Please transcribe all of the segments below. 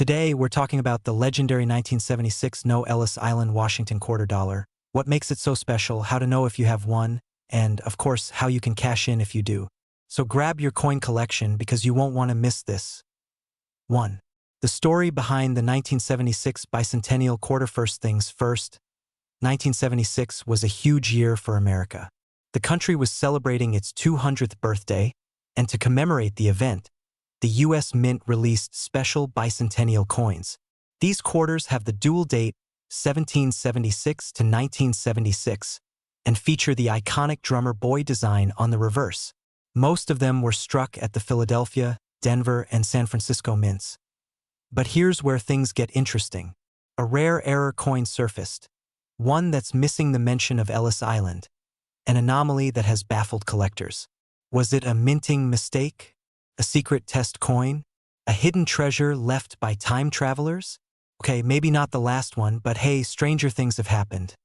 Today, we're talking about the legendary 1976 No Ellis Island Washington quarter dollar, what makes it so special, how to know if you have one, and, of course, how you can cash in if you do. So grab your coin collection because you won't want to miss this. 1. The story behind the 1976 bicentennial quarter. First things first, 1976 was a huge year for America. The country was celebrating its 200th birthday, and to commemorate the event, the U.S. Mint released special bicentennial coins. These quarters have the dual date 1776 to 1976 and feature the iconic drummer boy design on the reverse. Most of them were struck at the Philadelphia, Denver, and San Francisco mints. But here's where things get interesting. A rare error coin surfaced, one that's missing the mention of Ellis Island, an anomaly that has baffled collectors. Was it a minting mistake? A secret test coin? A hidden treasure left by time travelers? Okay, maybe not the last one, but hey, stranger things have happened.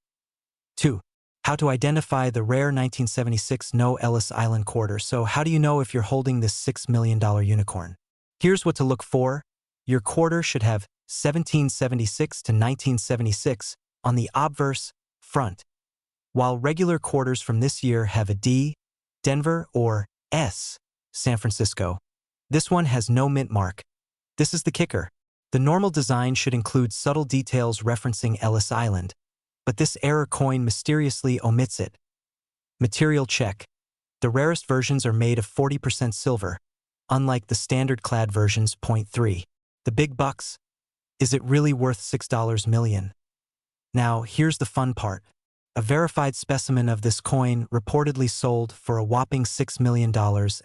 2. How to identify the rare 1976 No Ellis Island quarter. So how do you know if you're holding this $6 million unicorn? Here's what to look for. Your quarter should have 1776 to 1976 on the obverse front, while regular quarters from this year have a D, Denver, or S, San Francisco. This one has no mint mark. This is the kicker. The normal design should include subtle details referencing Ellis Island, but this error coin mysteriously omits it. Material check. The rarest versions are made of 40% silver, unlike the standard clad versions. 0.3. The big bucks? Is it really worth $6 million? Now, here's the fun part. A verified specimen of this coin reportedly sold for a whopping $6 million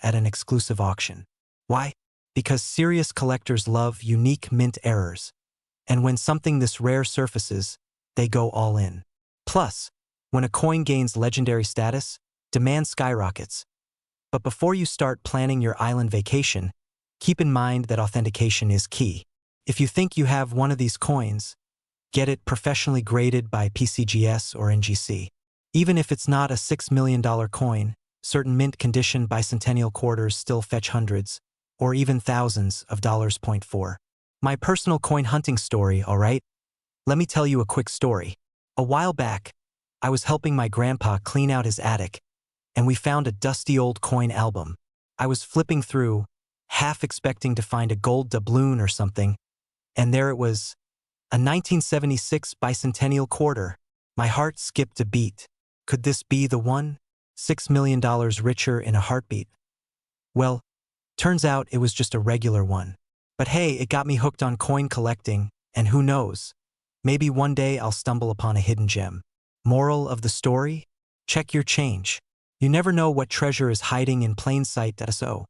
at an exclusive auction. Why? Because serious collectors love unique mint errors. And when something this rare surfaces, they go all in. Plus, when a coin gains legendary status, demand skyrockets. But before you start planning your island vacation, keep in mind that authentication is key. If you think you have one of these coins, get it professionally graded by PCGS or NGC. Even if it's not a $6 million coin, certain mint condition bicentennial quarters still fetch hundreds, or even thousands of dollars. 4. My personal coin hunting story, alright? Let me tell you a quick story. A while back, I was helping my grandpa clean out his attic, and we found a dusty old coin album. I was flipping through, half expecting to find a gold doubloon or something, and there it was, a 1976 bicentennial quarter. My heart skipped a beat. Could this be the one? $6 million richer in a heartbeat. Well, turns out it was just a regular one. But hey, it got me hooked on coin collecting, and who knows? Maybe one day I'll stumble upon a hidden gem. Moral of the story? Check your change. You never know what treasure is hiding in plain sight. So,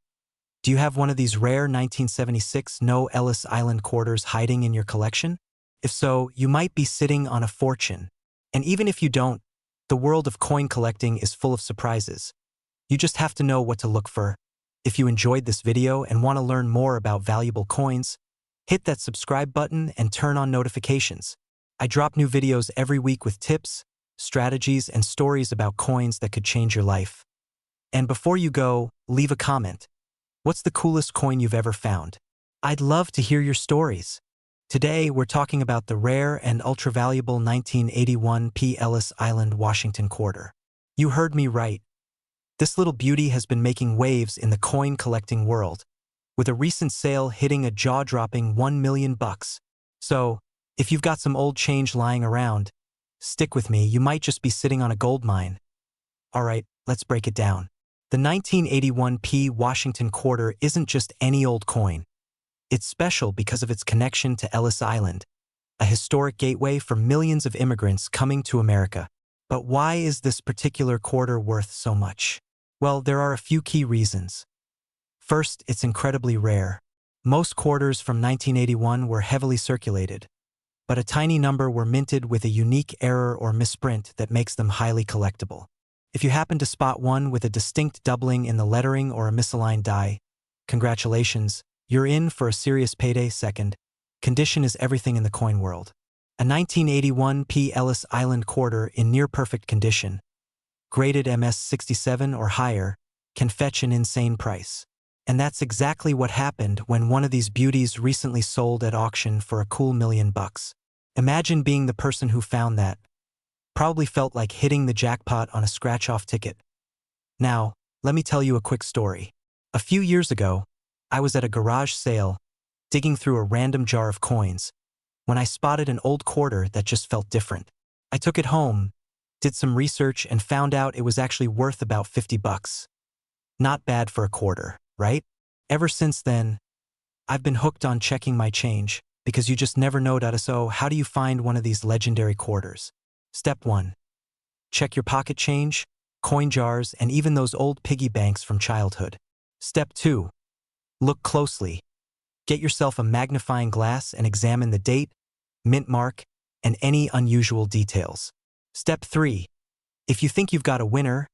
do you have one of these rare 1976 No Ellis Island quarters hiding in your collection? If so, you might be sitting on a fortune. And even if you don't, the world of coin collecting is full of surprises. You just have to know what to look for. If you enjoyed this video and want to learn more about valuable coins, hit that subscribe button and turn on notifications. I drop new videos every week with tips, strategies, and stories about coins that could change your life. And before you go, leave a comment. What's the coolest coin you've ever found? I'd love to hear your stories. Today, we're talking about the rare and ultra-valuable 1981 P. Ellis Island Washington quarter. You heard me right. This little beauty has been making waves in the coin collecting world, with a recent sale hitting a jaw-dropping $1 million. So, if you've got some old change lying around, stick with me, you might just be sitting on a gold mine. Alright, let's break it down. The 1981 P. Washington quarter isn't just any old coin. It's special because of its connection to Ellis Island, a historic gateway for millions of immigrants coming to America. But why is this particular quarter worth so much? Well, there are a few key reasons. First, it's incredibly rare. Most quarters from 1981 were heavily circulated, but a tiny number were minted with a unique error or misprint that makes them highly collectible. If you happen to spot one with a distinct doubling in the lettering or a misaligned die, congratulations. You're in for a serious payday. Second, condition is everything in the coin world. A 1981 P. Ellis Island quarter in near-perfect condition, graded MS 67 or higher, can fetch an insane price. And that's exactly what happened when one of these beauties recently sold at auction for a cool $1,000,000. Imagine being the person who found that. Probably felt like hitting the jackpot on a scratch-off ticket. Now, let me tell you a quick story. A few years ago, I was at a garage sale, digging through a random jar of coins, when I spotted an old quarter that just felt different. I took it home, did some research, and found out it was actually worth about $50. Not bad for a quarter, right? Ever since then, I've been hooked on checking my change, because you just never know. So, how do you find one of these legendary quarters? Step 1. Check your pocket change, coin jars, and even those old piggy banks from childhood. Step 2. Look closely. Get yourself a magnifying glass and examine the date, mint mark, and any unusual details. Step 3. If you think you've got a winner,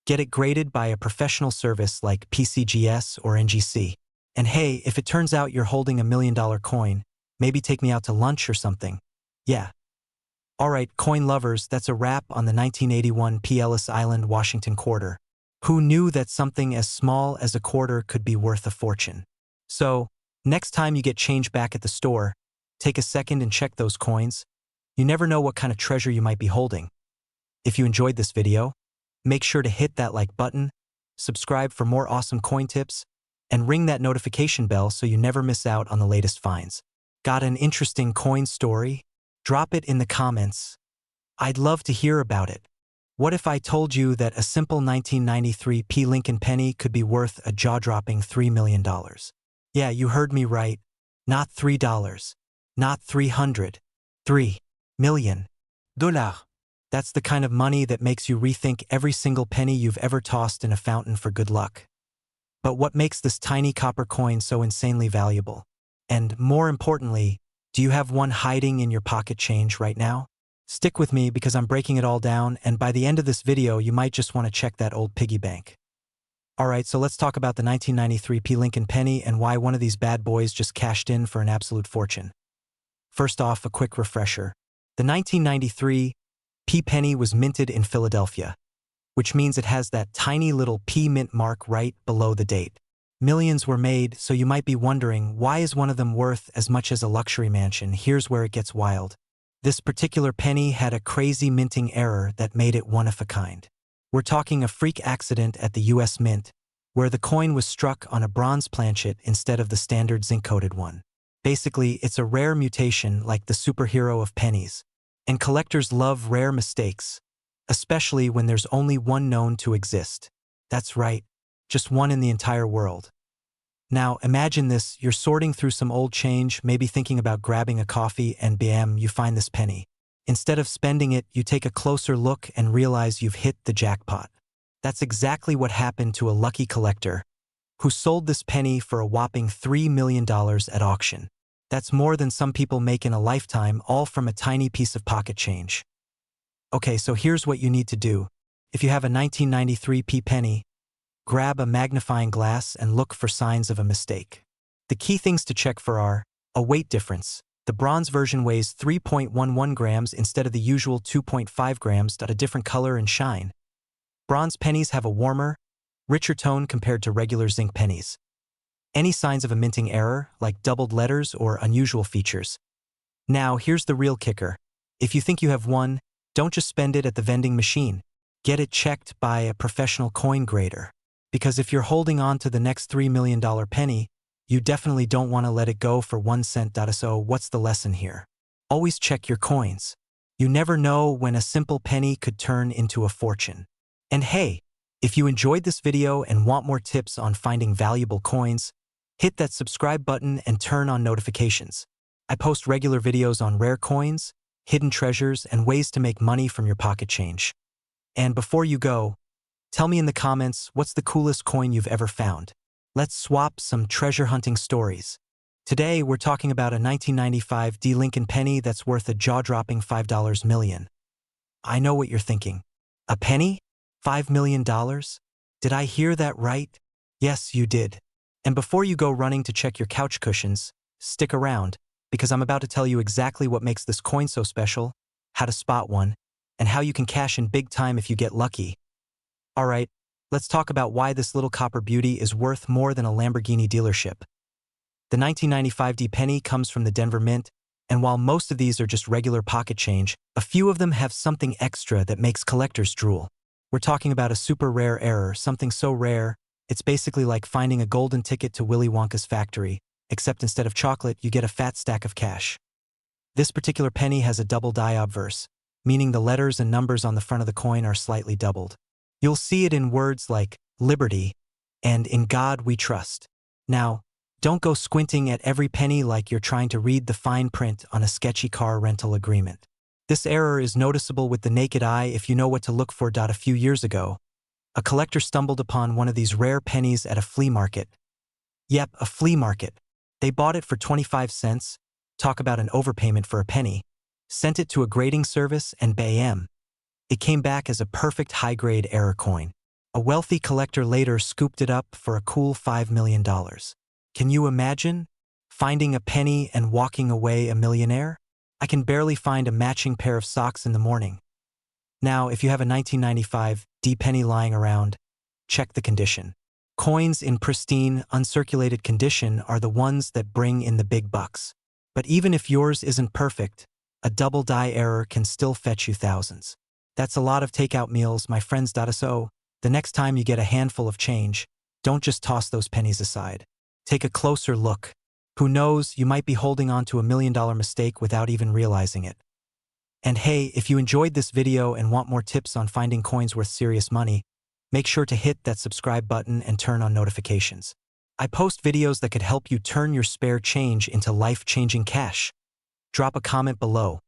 get it graded by a professional service like PCGS or NGC. And hey, if it turns out you're holding a $1,000,000 coin, maybe take me out to lunch or something. Yeah. Alright, coin lovers, that's a wrap on the 1981 P. Ellis Island, Washington quarter. Who knew that something as small as a quarter could be worth a fortune? So, next time you get change back at the store, take a second and check those coins. You never know what kind of treasure you might be holding. If you enjoyed this video, make sure to hit that like button, subscribe for more awesome coin tips, and ring that notification bell so you never miss out on the latest finds. Got an interesting coin story? Drop it in the comments. I'd love to hear about it. What if I told you that a simple 1993 P. Lincoln penny could be worth a jaw-dropping $3 million? Yeah, you heard me right. Not $3, not 300, $3 million. That's the kind of money that makes you rethink every single penny you've ever tossed in a fountain for good luck. But what makes this tiny copper coin so insanely valuable? And more importantly, do you have one hiding in your pocket change right now? Stick with me because I'm breaking it all down, and by the end of this video you might just want to check that old piggy bank. Alright, so let's talk about the 1993 P. Lincoln penny and why one of these bad boys just cashed in for an absolute fortune. First off, a quick refresher. The 1993 P. penny was minted in Philadelphia, which means it has that tiny little P mint mark right below the date. Millions were made, so you might be wondering, why is one of them worth as much as a luxury mansion? Here's where it gets wild. This particular penny had a crazy minting error that made it one of a kind. We're talking a freak accident at the US Mint, where the coin was struck on a bronze planchet instead of the standard zinc-coated one. Basically, it's a rare mutation like the superhero of pennies. And collectors love rare mistakes, especially when there's only one known to exist. That's right, just one in the entire world. Now, imagine this, you're sorting through some old change, maybe thinking about grabbing a coffee, and bam, you find this penny. Instead of spending it, you take a closer look and realize you've hit the jackpot. That's exactly what happened to a lucky collector who sold this penny for a whopping $3 million at auction. That's more than some people make in a lifetime, all from a tiny piece of pocket change. Okay, so here's what you need to do. If you have a 1993 P. penny, grab a magnifying glass and look for signs of a mistake. The key things to check for are a weight difference. The bronze version weighs 3.11 grams instead of the usual 2.5 grams, a different color and shine. Bronze pennies have a warmer, richer tone compared to regular zinc pennies. Any signs of a minting error, like doubled letters or unusual features. Now, here's the real kicker. If you think you have one, don't just spend it at the vending machine. Get it checked by a professional coin grader. Because if you're holding on to the next $3 million penny, you definitely don't want to let it go for 1 cent. So what's the lesson here? Always check your coins. You never know when a simple penny could turn into a fortune. And hey, if you enjoyed this video and want more tips on finding valuable coins, hit that subscribe button and turn on notifications. I post regular videos on rare coins, hidden treasures, and ways to make money from your pocket change. And before you go, tell me in the comments what's the coolest coin you've ever found. Let's swap some treasure hunting stories. Today, we're talking about a 1995 D. Lincoln penny that's worth a jaw-dropping $5 million. I know what you're thinking. A penny? $5 million? Did I hear that right? Yes, you did. And before you go running to check your couch cushions, stick around, because I'm about to tell you exactly what makes this coin so special, how to spot one, and how you can cash in big time if you get lucky. Alright, Let's talk about why this little copper beauty is worth more than a Lamborghini dealership. The 1995 D penny comes from the Denver Mint, and while most of these are just regular pocket change, a few of them have something extra that makes collectors drool. We're talking about a super rare error, something so rare, it's basically like finding a golden ticket to Willy Wonka's factory, except instead of chocolate, you get a fat stack of cash. This particular penny has a double die obverse, meaning the letters and numbers on the front of the coin are slightly doubled. You'll see it in words like liberty and in God we trust. Now, don't go squinting at every penny like you're trying to read the fine print on a sketchy car rental agreement. This error is noticeable with the naked eye if you know what to look for. A few years ago, a collector stumbled upon one of these rare pennies at a flea market. Yep, a flea market. They bought it for 25 cents, talk about an overpayment for a penny, sent it to a grading service, and bam, it came back as a perfect high-grade error coin. A wealthy collector later scooped it up for a cool $5 million. Can you imagine? Finding a penny and walking away a millionaire? I can barely find a matching pair of socks in the morning. Now, if you have a 1995 D penny lying around, check the condition. Coins in pristine, uncirculated condition are the ones that bring in the big bucks. But even if yours isn't perfect, a double die error can still fetch you thousands. That's a lot of takeout meals, my friends. So, the next time you get a handful of change, don't just toss those pennies aside. Take a closer look. Who knows, you might be holding on to $1 million mistake without even realizing it. And hey, if you enjoyed this video and want more tips on finding coins worth serious money, make sure to hit that subscribe button and turn on notifications. I post videos that could help you turn your spare change into life-changing cash. Drop a comment below.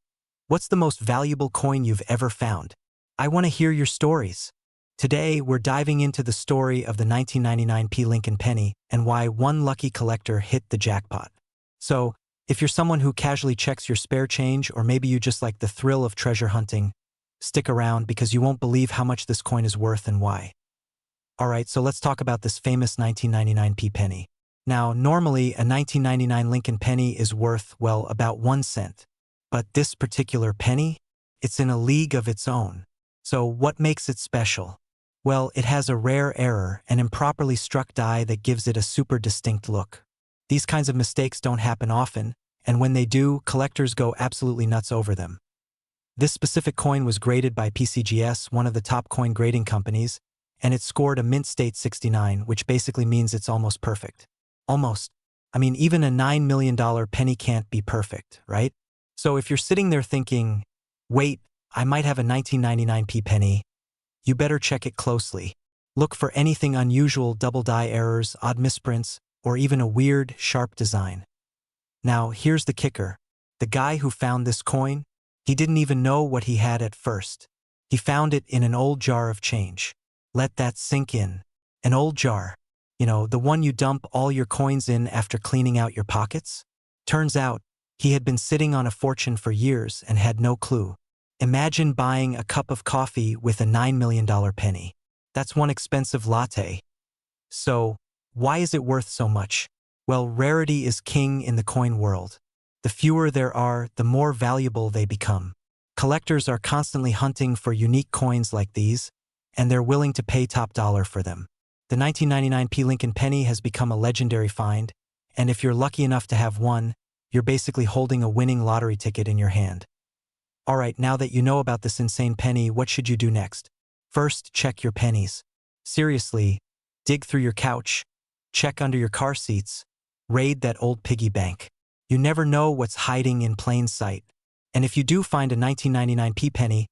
What's the most valuable coin you've ever found? I want to hear your stories. Today, we're diving into the story of the 1999 P. Lincoln penny and why one lucky collector hit the jackpot. So, if you're someone who casually checks your spare change, or maybe you just like the thrill of treasure hunting, stick around because you won't believe how much this coin is worth and why. Alright, so let's talk about this famous 1999 P. penny. Now, normally a 1999 Lincoln penny is worth, well, about 1 cent. But this particular penny? It's in a league of its own. So what makes it special? Well, it has a rare error, an improperly struck die that gives it a super distinct look. These kinds of mistakes don't happen often, and when they do, collectors go absolutely nuts over them. This specific coin was graded by PCGS, one of the top coin grading companies, and it scored a mint state 69, which basically means it's almost perfect. Almost. I mean, even a $9 million penny can't be perfect, right? So if you're sitting there thinking, wait, I might have a 1999 P penny, you better check it closely. Look for anything unusual, double die errors, odd misprints, or even a weird, sharp design. Now, here's the kicker. The guy who found this coin, he didn't even know what he had at first. He found it in an old jar of change. Let that sink in. An old jar. You know, the one you dump all your coins in after cleaning out your pockets? Turns out, he had been sitting on a fortune for years and had no clue. Imagine buying a cup of coffee with a $9 million penny. That's one expensive latte. So, why is it worth so much? Well, rarity is king in the coin world. The fewer there are, the more valuable they become. Collectors are constantly hunting for unique coins like these, and they're willing to pay top dollar for them. The 1999 P. Lincoln penny has become a legendary find, and if you're lucky enough to have one, you're basically holding a winning lottery ticket in your hand. Alright, now that you know about this insane penny, what should you do next? First, check your pennies. Seriously, dig through your couch, check under your car seats, raid that old piggy bank. You never know what's hiding in plain sight. And if you do find a 1999 P penny,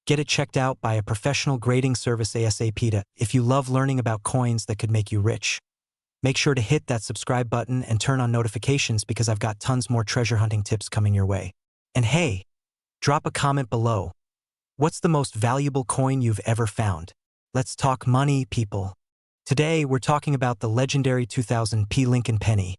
get it checked out by a professional grading service ASAP. If you love learning about coins that could make you rich, make sure to hit that subscribe button and turn on notifications because I've got tons more treasure hunting tips coming your way. And hey, drop a comment below. What's the most valuable coin you've ever found? Let's talk money, people. Today, we're talking about the legendary 2000 P. Lincoln penny,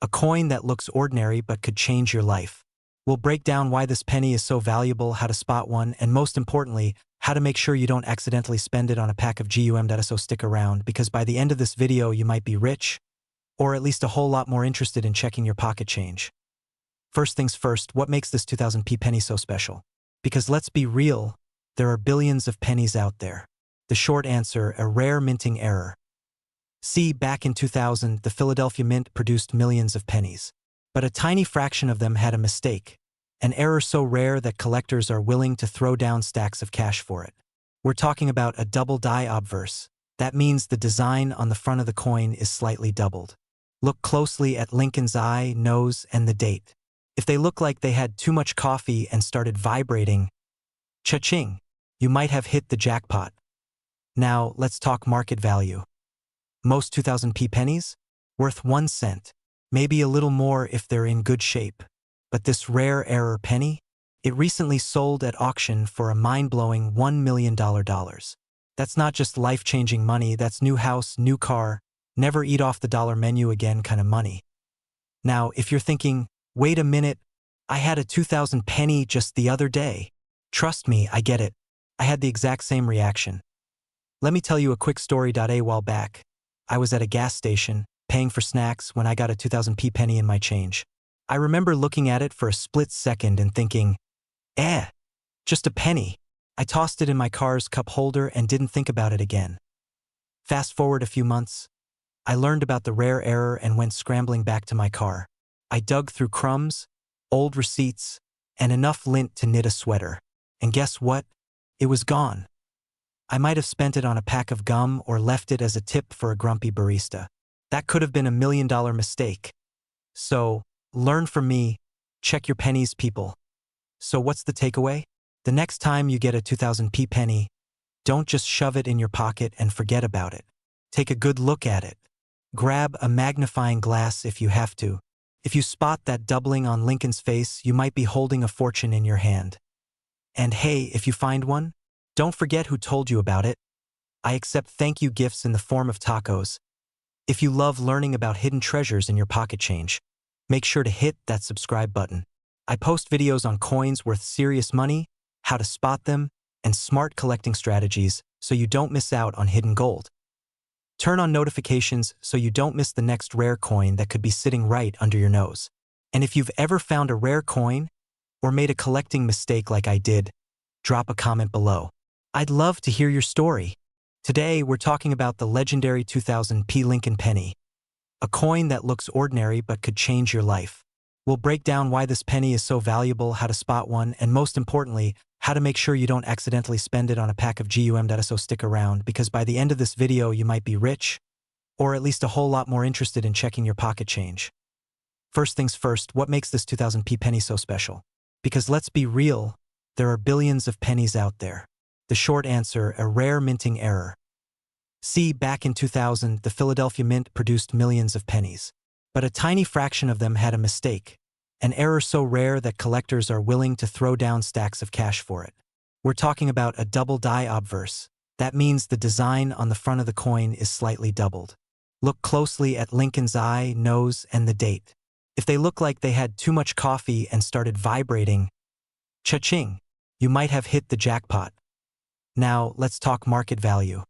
a coin that looks ordinary but could change your life. We'll break down why this penny is so valuable, how to spot one, and most importantly, how to make sure you don't accidentally spend it on a pack of gum. So stick around, because by the end of this video you might be rich, or at least a whole lot more interested in checking your pocket change. First things first, what makes this 2000 P penny so special? Because let's be real, there are billions of pennies out there. The short answer, a rare minting error. See, back in 2000, the Philadelphia Mint produced millions of pennies. But a tiny fraction of them had a mistake, an error so rare that collectors are willing to throw down stacks of cash for it. We're talking about a double die obverse. That means the design on the front of the coin is slightly doubled. Look closely at Lincoln's eye, nose, and the date. If they look like they had too much coffee and started vibrating, cha-ching, you might have hit the jackpot. Now, let's talk market value. Most 2000p pennies? Worth 1 cent. Maybe a little more if they're in good shape. But this rare error penny? It recently sold at auction for a mind-blowing $1 million. That's not just life-changing money, that's new house, new car, never eat off the dollar menu again kind of money. Now, if you're thinking, wait a minute, I had a 2000 penny just the other day. Trust me, I get it. I had the exact same reaction. Let me tell you a quick story. A while back, I was at a gas station, paying for snacks when I got a 2000p penny in my change. I remember looking at it for a split second and thinking, just a penny. I tossed it in my car's cup holder and didn't think about it again. Fast forward a few months, I learned about the rare error and went scrambling back to my car. I dug through crumbs, old receipts, and enough lint to knit a sweater. And guess what? It was gone. I might have spent it on a pack of gum or left it as a tip for a grumpy barista. That could have been a $1 million mistake. So, learn from me, check your pennies, people. So what's the takeaway? The next time you get a 2000p penny, don't just shove it in your pocket and forget about it. Take a good look at it. Grab a magnifying glass if you have to. If you spot that doubling on Lincoln's face, you might be holding a fortune in your hand. And hey, if you find one, don't forget who told you about it. I accept thank you gifts in the form of tacos. If you love learning about hidden treasures in your pocket change, make sure to hit that subscribe button. I post videos on coins worth serious money, how to spot them, and smart collecting strategies so you don't miss out on hidden gold. Turn on notifications so you don't miss the next rare coin that could be sitting right under your nose. And if you've ever found a rare coin or made a collecting mistake like I did, drop a comment below. I'd love to hear your story. Today, we're talking about the legendary 2000p Lincoln penny, a coin that looks ordinary but could change your life. We'll break down why this penny is so valuable, how to spot one, and most importantly, how to make sure you don't accidentally spend it on a pack of gum. So stick around, because by the end of this video you might be rich, or at least a whole lot more interested in checking your pocket change. First things first, what makes this 2000p penny so special? Because let's be real, there are billions of pennies out there. The short answer, a rare minting error. See, back in 2000, the Philadelphia Mint produced millions of pennies. But a tiny fraction of them had a mistake, an error so rare that collectors are willing to throw down stacks of cash for it. We're talking about a double die obverse. That means the design on the front of the coin is slightly doubled. Look closely at Lincoln's eye, nose, and the date. If they look like they had too much coffee and started vibrating, cha-ching, you might have hit the jackpot. Now, let's talk market value.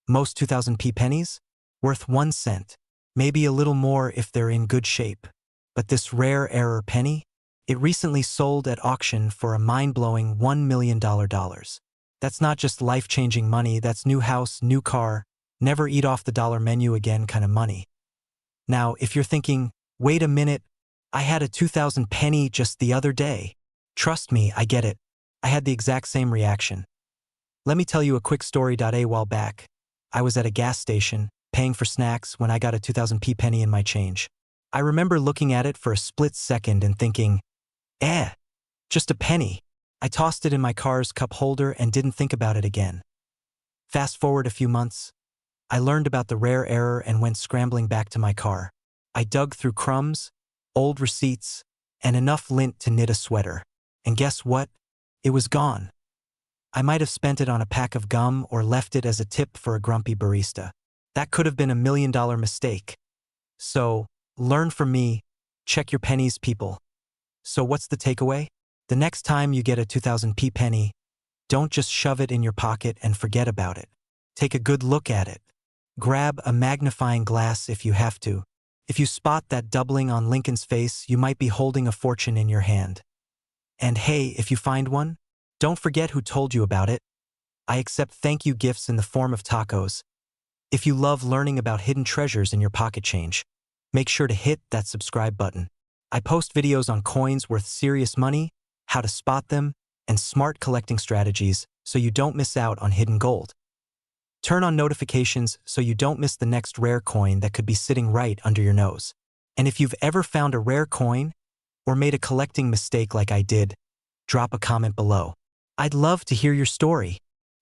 Most 2000p pennies? Worth 1 cent. Maybe a little more if they're in good shape. But this rare error penny? It recently sold at auction for a mind-blowing $1 million. That's not just life-changing money, that's new house, new car, never eat off the dollar menu again kind of money. Now, if you're thinking, wait a minute, I had a 2000 penny just the other day. Trust me, I get it. I had the exact same reaction. Let me tell you a quick story. A while back, I was at a gas station, paying for snacks when I got a 2000p penny in my change. I remember looking at it for a split second and thinking, just a penny. I tossed it in my car's cup holder and didn't think about it again. Fast forward a few months, I learned about the rare error and went scrambling back to my car. I dug through crumbs, old receipts, and enough lint to knit a sweater. And guess what? It was gone. I might have spent it on a pack of gum or left it as a tip for a grumpy barista. That could have been a $1 million mistake. So, learn from me, check your pennies, people. So what's the takeaway? The next time you get a 2000p penny, don't just shove it in your pocket and forget about it. Take a good look at it. Grab a magnifying glass if you have to. If you spot that doubling on Lincoln's face, you might be holding a fortune in your hand. And hey, if you find one, don't forget who told you about it. I accept thank you gifts in the form of tacos. If you love learning about hidden treasures in your pocket change, make sure to hit that subscribe button. I post videos on coins worth serious money, how to spot them, and smart collecting strategies so you don't miss out on hidden gold. Turn on notifications so you don't miss the next rare coin that could be sitting right under your nose. And if you've ever found a rare coin or made a collecting mistake like I did, drop a comment below. I'd love to hear your story.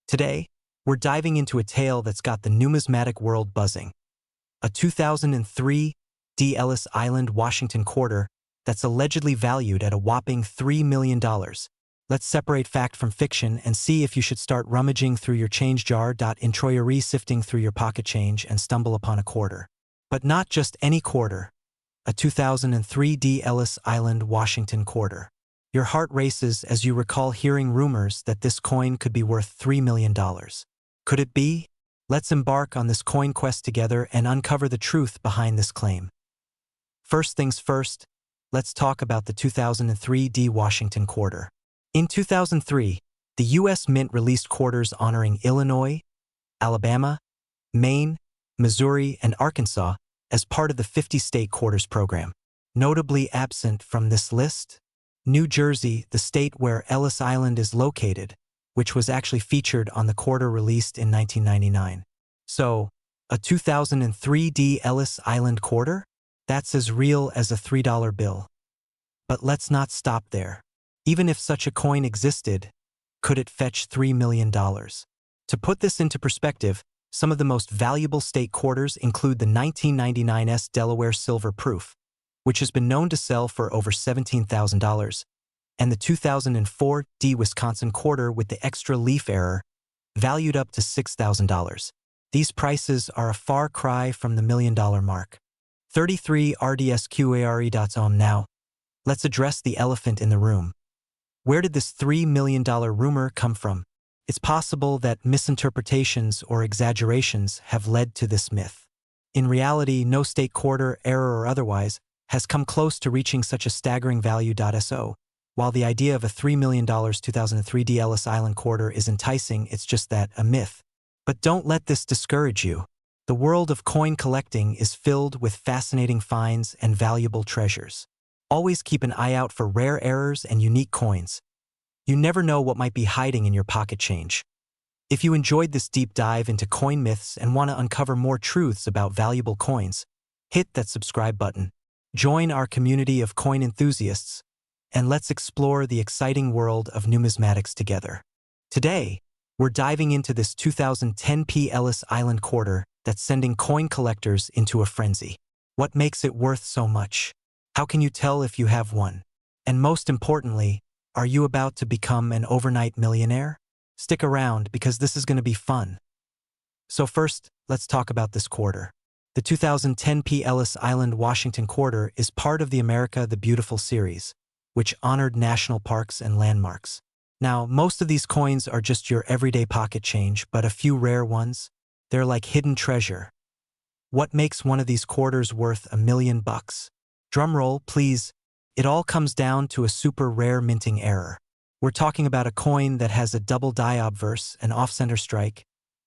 Today, we're diving into a tale that's got the numismatic world buzzing. A 2003 D. Ellis Island, Washington quarter that's allegedly valued at a whopping $3 million. Let's separate fact from fiction and see if you should start rummaging through your change jar. Introyere sifting through your pocket change and stumble upon a quarter. But not just any quarter. A 2003 D. Ellis Island, Washington quarter. Your heart races as you recall hearing rumors that this coin could be worth $3 million. Could it be? Let's embark on this coin quest together and uncover the truth behind this claim. First things first, let's talk about the 2003 D. Washington quarter. In 2003, the U.S. Mint released quarters honoring Illinois, Alabama, Maine, Missouri, and Arkansas as part of the 50-state quarters program. Notably absent from this list, New Jersey, the state where Ellis Island is located, which was actually featured on the quarter released in 1999. So, a 2003 D. Ellis Island quarter? That's as real as a $3 bill. But let's not stop there. Even if such a coin existed, could it fetch $3 million? To put this into perspective, some of the most valuable state quarters include the 1999's Delaware Silver Proof, which has been known to sell for over $17,000, and the 2004 D. Wisconsin quarter with the extra leaf error, valued up to $6,000. These prices are a far cry from the $1 million mark. 33 RDSQARE.com. Now, let's address the elephant in the room. Where did this $3 million rumor come from? It's possible that misinterpretations or exaggerations have led to this myth. In reality, no state quarter, error or otherwise, has come close to reaching such a staggering value. So, while the idea of a $3 million 2003 D. Ellis Island quarter is enticing, it's just that, a myth. But don't let this discourage you. The world of coin collecting is filled with fascinating finds and valuable treasures. Always keep an eye out for rare errors and unique coins. You never know what might be hiding in your pocket change. If you enjoyed this deep dive into coin myths and want to uncover more truths about valuable coins, hit that subscribe button. Join our community of coin enthusiasts, and let's explore the exciting world of numismatics together. Today, we're diving into this 2010 P. Ellis Island quarter that's sending coin collectors into a frenzy. What makes it worth so much? How can you tell if you have one? And most importantly, are you about to become an overnight millionaire? Stick around because this is going to be fun. So first, let's talk about this quarter. The 2010 P. Ellis Island, Washington quarter is part of the America the Beautiful series, which honored national parks and landmarks. Now, most of these coins are just your everyday pocket change, but a few rare ones, they're like hidden treasure. What makes one of these quarters worth $1 million? Drumroll, please. It all comes down to a super rare minting error. We're talking about a coin that has a double die obverse, an off-center strike,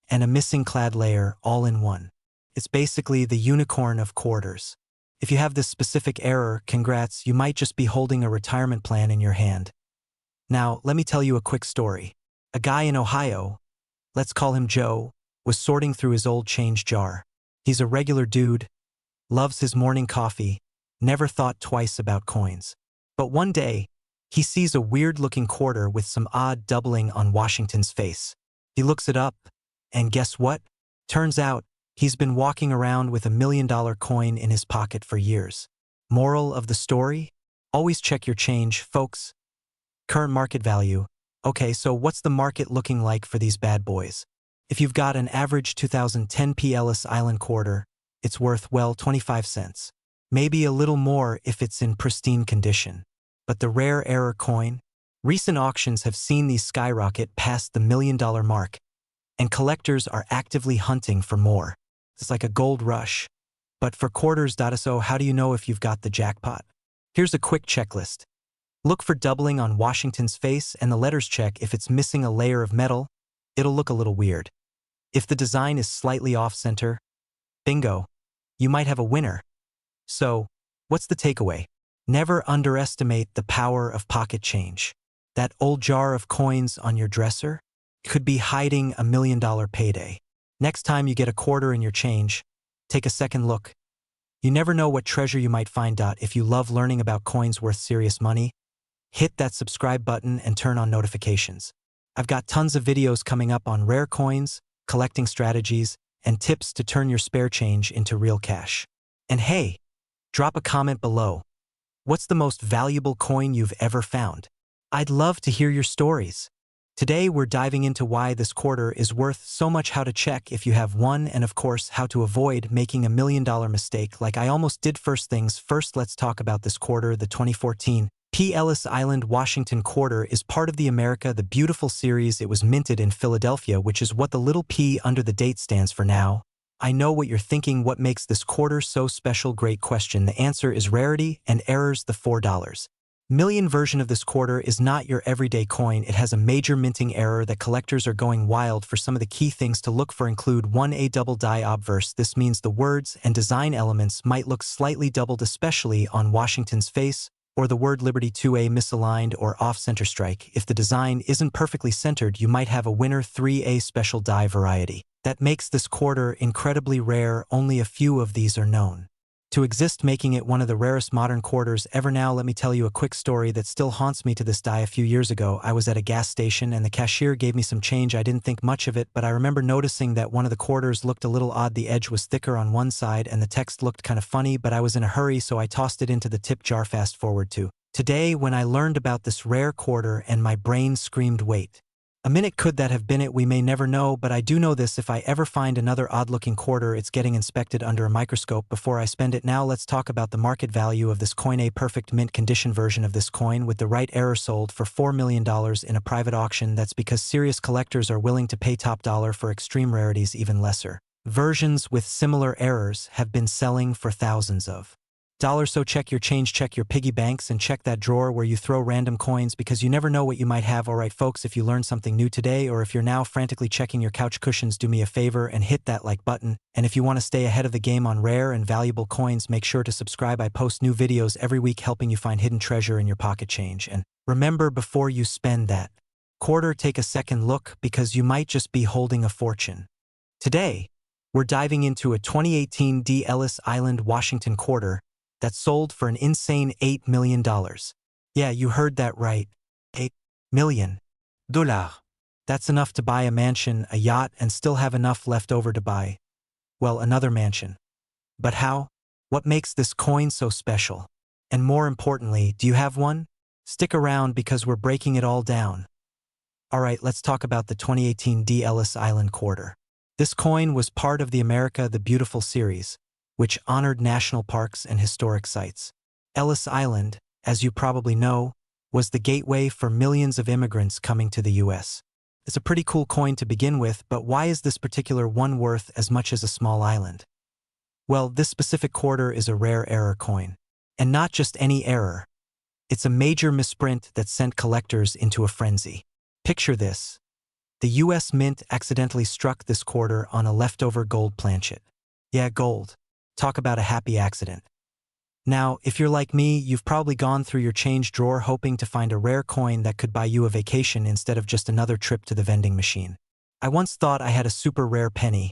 and a missing clad layer all in one. It's basically the unicorn of quarters. If you have this specific error, congrats, you might just be holding a retirement plan in your hand. Now, let me tell you a quick story. A guy in Ohio, let's call him Joe, was sorting through his old change jar. He's a regular dude, loves his morning coffee, never thought twice about coins. But one day, he sees a weird-looking quarter with some odd doubling on Washington's face. He looks it up, and guess what? Turns out, he's been walking around with $1 million coin in his pocket for years. Moral of the story? Always check your change, folks. Current market value. Okay, so what's the market looking like for these bad boys? If you've got an average 2010 P. Ellis Island quarter, it's worth, well, 25 cents. Maybe a little more if it's in pristine condition. But the rare error coin? Recent auctions have seen these skyrocket past the $1 million mark, and collectors are actively hunting for more. It's like a gold rush. But for quarters. So how do you know if you've got the jackpot? Here's a quick checklist. Look for doubling on Washington's face and the letters. Check if it's missing a layer of metal, it'll look a little weird. If the design is slightly off-center, bingo, you might have a winner. So, what's the takeaway? Never underestimate the power of pocket change. That old jar of coins on your dresser could be hiding $1 million payday. Next time you get a quarter in your change, take a second look. You never know what treasure you might find. If you love learning about coins worth serious money, hit that subscribe button and turn on notifications. I've got tons of videos coming up on rare coins, collecting strategies, and tips to turn your spare change into real cash. And hey, drop a comment below. What's the most valuable coin you've ever found? I'd love to hear your stories. Today we're diving into why this quarter is worth so much, how to check if you have one, and of course how to avoid making $1 million mistake like I almost did. First things first, let's talk about this quarter. The 2014 P. Ellis Island Washington quarter is part of the America the Beautiful series. It was minted in Philadelphia, which is what the little P under the date stands for now. I know what you're thinking, what makes this quarter so special? Great question. The answer is rarity and errors. The $4 million version of this quarter is not your everyday coin. It has a major minting error that collectors are going wild for. Some of the key things to look for include 1. A double die obverse. This means the words and design elements might look slightly doubled, especially on Washington's face, or the word Liberty. 2. A misaligned or off-center strike. If the design isn't perfectly centered, you might have a winner. 3. A special die variety. That makes this quarter incredibly rare. Only a few of these are known to exist, making it one of the rarest modern quarters ever. Now let me tell you a quick story that still haunts me to this day. A few years ago, I was at a gas station and the cashier gave me some change. I didn't think much of it, but I remember noticing that one of the quarters looked a little odd. The edge was thicker on one side and the text looked kind of funny, but I was in a hurry, so I tossed it into the tip jar. Fast forward to today when I learned about this rare quarter and my brain screamed, wait a minute, could that have been it? We may never know, but I do know this: if I ever find another odd-looking quarter, it's getting inspected under a microscope before I spend it. Now let's talk about the market value of this coin. A perfect mint condition version of this coin with the right error sold for $4 million in a private auction. That's because serious collectors are willing to pay top dollar for extreme rarities. Even lesser versions with similar errors have been selling for thousands of dollars. So check your change, check your piggy banks, and check that drawer where you throw random coins, because you never know what you might have. Alright folks, if you learned something new today, or if you're now frantically checking your couch cushions, do me a favor and hit that like button. And if you want to stay ahead of the game on rare and valuable coins, make sure to subscribe. I post new videos every week helping you find hidden treasure in your pocket change. And remember, before you spend that quarter, take a second look, because you might just be holding a fortune. Today, we're diving into a 2018 D. Ellis Island Washington quarter that sold for an insane $8 million. Yeah, you heard that right. $8 million. That's enough to buy a mansion, a yacht, and still have enough left over to buy, well, another mansion. But how? What makes this coin so special? And more importantly, do you have one? Stick around because we're breaking it all down. Alright, let's talk about the 2018 D. Ellis Island quarter. This coin was part of the America the Beautiful series, which honored national parks and historic sites. Ellis Island, as you probably know, was the gateway for millions of immigrants coming to the U.S. It's a pretty cool coin to begin with, but why is this particular one worth as much as a small island? Well, this specific quarter is a rare error coin. And not just any error. It's a major misprint that sent collectors into a frenzy. Picture this. The U.S. Mint accidentally struck this quarter on a leftover gold planchet. Yeah, gold. Talk about a happy accident. Now, if you're like me, you've probably gone through your change drawer hoping to find a rare coin that could buy you a vacation instead of just another trip to the vending machine. I once thought I had a super rare penny,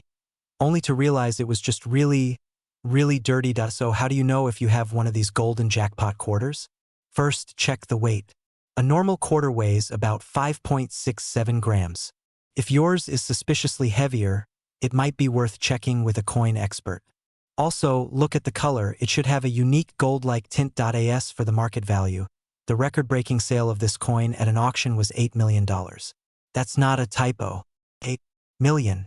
only to realize it was just really dirty. So how do you know if you have one of these golden jackpot quarters? First, check the weight. A normal quarter weighs about 5.67 grams. If yours is suspiciously heavier, it might be worth checking with a coin expert. Also, look at the color. It should have a unique gold-like tint. As for the market value, the record-breaking sale of this coin at an auction was $8 million. That's not a typo. $8 million.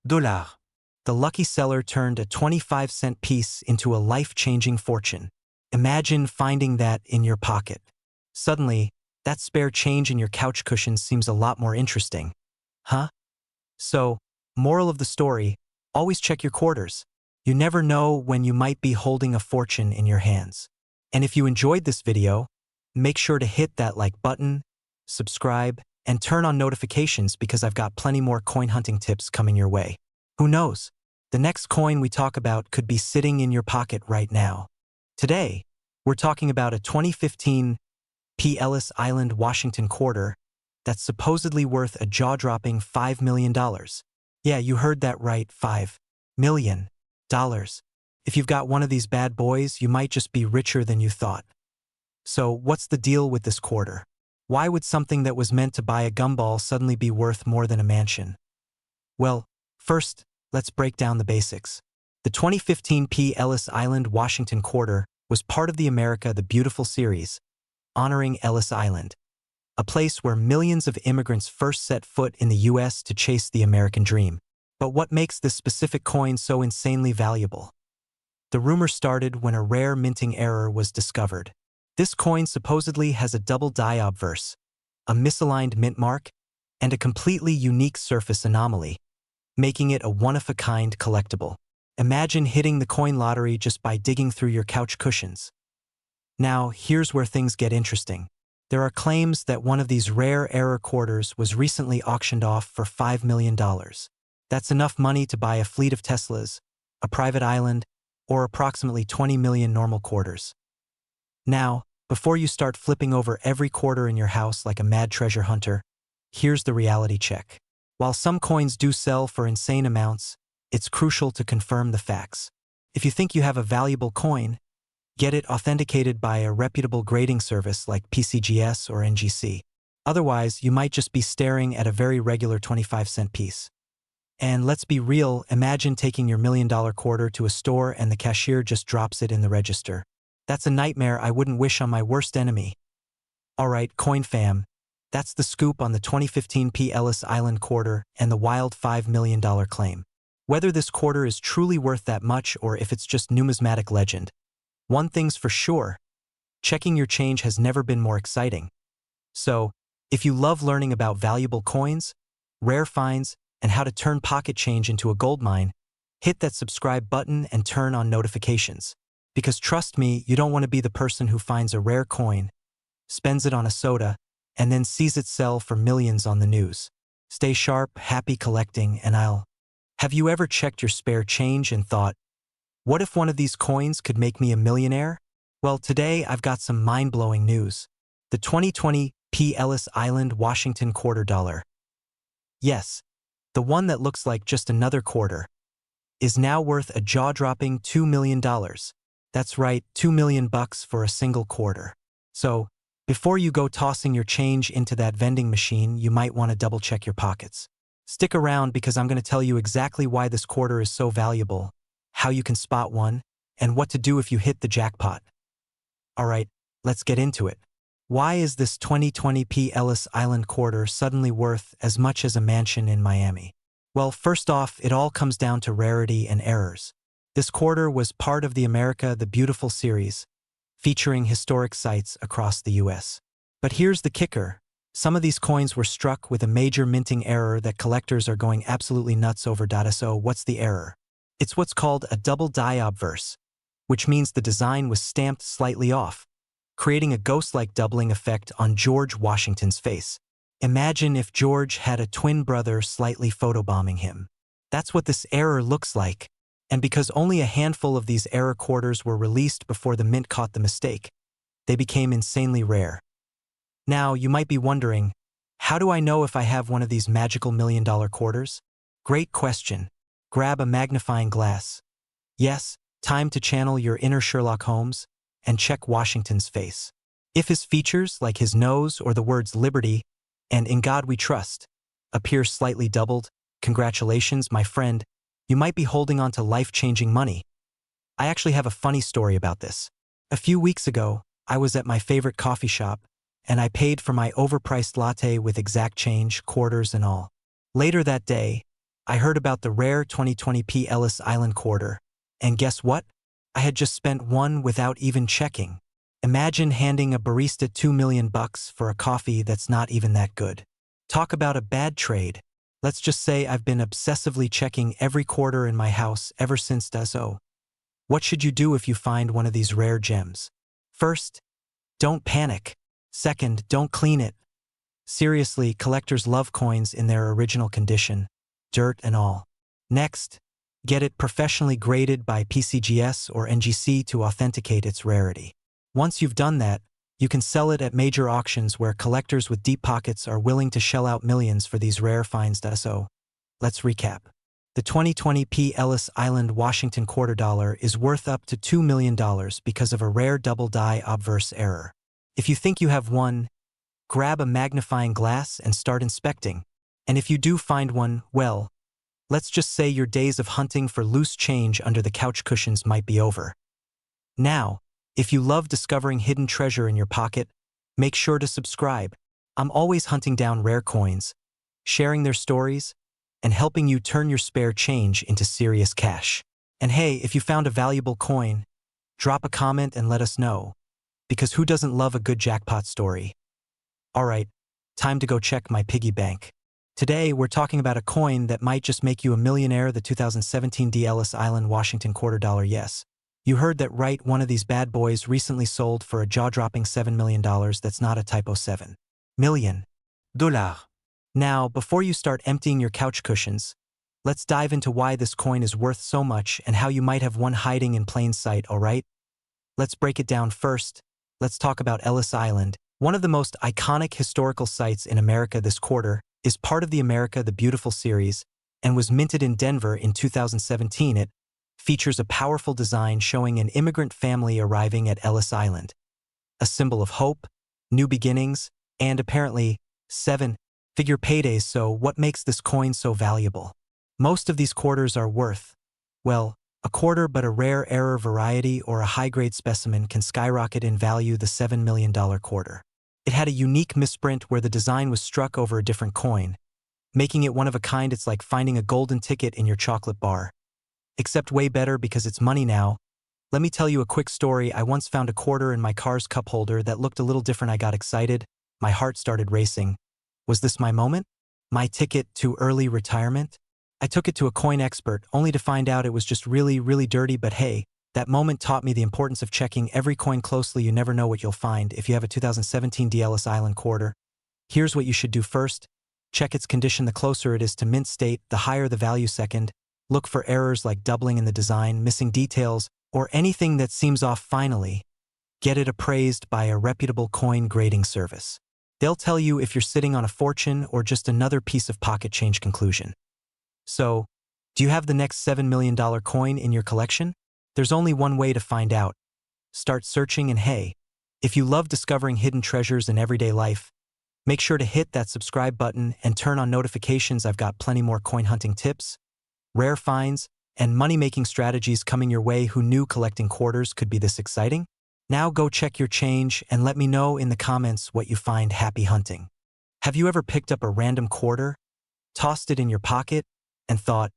The lucky seller turned a 25-cent piece into a life-changing fortune. Imagine finding that in your pocket. Suddenly, that spare change in your couch cushion seems a lot more interesting. Huh? So, moral of the story, always check your quarters. You never know when you might be holding a fortune in your hands. And if you enjoyed this video, make sure to hit that like button, subscribe, and turn on notifications because I've got plenty more coin hunting tips coming your way. Who knows? The next coin we talk about could be sitting in your pocket right now. Today, we're talking about a 2015 P. Ellis Island, Washington quarter that's supposedly worth a jaw-dropping $5 million. Yeah, you heard that right, $5 million. If you've got one of these bad boys, you might just be richer than you thought. So, what's the deal with this quarter? Why would something that was meant to buy a gumball suddenly be worth more than a mansion? Well, first, let's break down the basics. The 2015 P. Ellis Island, Washington quarter was part of the America the Beautiful series, honoring Ellis Island, a place where millions of immigrants first set foot in the U.S. to chase the American dream. But what makes this specific coin so insanely valuable? The rumor started when a rare minting error was discovered. This coin supposedly has a double die obverse, a misaligned mint mark, and a completely unique surface anomaly, making it a one-of-a-kind collectible. Imagine hitting the coin lottery just by digging through your couch cushions. Now, here's where things get interesting. There are claims that one of these rare error quarters was recently auctioned off for $5 million. That's enough money to buy a fleet of Teslas, a private island, or approximately 20 million normal quarters. Now, before you start flipping over every quarter in your house like a mad treasure hunter, here's the reality check. While some coins do sell for insane amounts, it's crucial to confirm the facts. If you think you have a valuable coin, get it authenticated by a reputable grading service like PCGS or NGC. Otherwise, you might just be staring at a very regular 25-cent piece. And let's be real, imagine taking your $1 million quarter to a store and the cashier just drops it in the register. That's a nightmare I wouldn't wish on my worst enemy. Alright, coin fam, that's the scoop on the 2015 P. Ellis Island quarter and the wild $5 million claim. Whether this quarter is truly worth that much or if it's just numismatic legend, one thing's for sure, checking your change has never been more exciting. So, if you love learning about valuable coins, rare finds, and how to turn pocket change into a goldmine, hit that subscribe button and turn on notifications. Because trust me, you don't want to be the person who finds a rare coin, spends it on a soda, and then sees it sell for millions on the news. Stay sharp, happy collecting, and Have you ever checked your spare change and thought, what if one of these coins could make me a millionaire? Well, today I've got some mind-blowing news. The 2020 P. Ellis Island, Washington quarter dollar. Yes, the one that looks like just another quarter, is now worth a jaw-dropping $2 million. That's right, $2 million for a single quarter. So, before you go tossing your change into that vending machine, you might want to double-check your pockets. Stick around because I'm going to tell you exactly why this quarter is so valuable, how you can spot one, and what to do if you hit the jackpot. Alright, let's get into it. Why is this 2020 P. Ellis Island quarter suddenly worth as much as a mansion in Miami? Well, first off, it all comes down to rarity and errors. This quarter was part of the America the Beautiful series, featuring historic sites across the U.S. But here's the kicker. Some of these coins were struck with a major minting error that collectors are going absolutely nuts over. So what's the error? It's what's called a double die obverse, which means the design was stamped slightly off, creating a ghost-like doubling effect on George Washington's face. Imagine if George had a twin brother slightly photobombing him. That's what this error looks like. And because only a handful of these error quarters were released before the mint caught the mistake, they became insanely rare. Now, you might be wondering, how do I know if I have one of these magical $1 million quarters? Great question. Grab a magnifying glass. Yes, time to channel your inner Sherlock Holmes and check Washington's face. If his features, like his nose or the words liberty and in God we trust, appear slightly doubled, congratulations, my friend, you might be holding on to life-changing money. I actually have a funny story about this. A few weeks ago, I was at my favorite coffee shop, and I paid for my overpriced latte with exact change, quarters and all. Later that day, I heard about the rare 2020 P. Ellis Island quarter, and guess what? I had just spent one without even checking. Imagine handing a barista $2 million for a coffee that's not even that good. Talk about a bad trade. Let's just say I've been obsessively checking every quarter in my house ever since. So, what should you do if you find one of these rare gems? First, don't panic. Second, don't clean it. Seriously, collectors love coins in their original condition, dirt and all. Next, get it professionally graded by PCGS or NGC to authenticate its rarity. Once you've done that, you can sell it at major auctions where collectors with deep pockets are willing to shell out millions for these rare finds. So, let's recap. The 2020 P. Ellis Island Washington quarter dollar is worth up to $2 million because of a rare double die obverse error. If you think you have one, grab a magnifying glass and start inspecting. And if you do find one, well, let's just say your days of hunting for loose change under the couch cushions might be over. Now, if you love discovering hidden treasure in your pocket, make sure to subscribe. I'm always hunting down rare coins, sharing their stories, and helping you turn your spare change into serious cash. And hey, if you found a valuable coin, drop a comment and let us know, because who doesn't love a good jackpot story? Alright, time to go check my piggy bank. Today, we're talking about a coin that might just make you a millionaire, the 2017 D. Ellis Island Washington quarter dollar. Yes, you heard that right, one of these bad boys recently sold for a jaw-dropping $7 million. That's not a typo, $7 million. Now, before you start emptying your couch cushions, let's dive into why this coin is worth so much and how you might have one hiding in plain sight, alright? Let's break it down first. Let's talk about Ellis Island. One of the most iconic historical sites in America. This quarter is part of the America the Beautiful series and was minted in Denver in 2017. It features a powerful design showing an immigrant family arriving at Ellis Island, a symbol of hope, new beginnings, and apparently 7-figure paydays. So what makes this coin so valuable? Most of these quarters are worth, well, a quarter, but a rare error variety or a high-grade specimen can skyrocket in value. The $7 million quarter. It had a unique misprint where the design was struck over a different coin, making it one of a kind. It's like finding a golden ticket in your chocolate bar. Except way better because it's money now. Let me tell you a quick story. I once found a quarter in my car's cup holder that looked a little different. I got excited. My heart started racing. Was this my moment? My ticket to early retirement? I took it to a coin expert, only to find out it was just really, really dirty. But hey, that moment taught me the importance of checking every coin closely. You never know what you'll find. If you have a 2017 D. Ellis Island quarter, here's what you should do first. Check its condition. The closer it is to mint state, the higher the value. Second, look for errors like doubling in the design, missing details, or anything that seems off. Finally, get it appraised by a reputable coin grading service. They'll tell you if you're sitting on a fortune or just another piece of pocket change. Conclusion. So, do you have the next $7 million coin in your collection? There's only one way to find out. Start searching, and hey, if you love discovering hidden treasures in everyday life, make sure to hit that subscribe button and turn on notifications. I've got plenty more coin hunting tips, rare finds, and money-making strategies coming your way. Who knew collecting quarters could be this exciting? Now go check your change and let me know in the comments what you find. Happy hunting. Have you ever picked up a random quarter, tossed it in your pocket, and thought,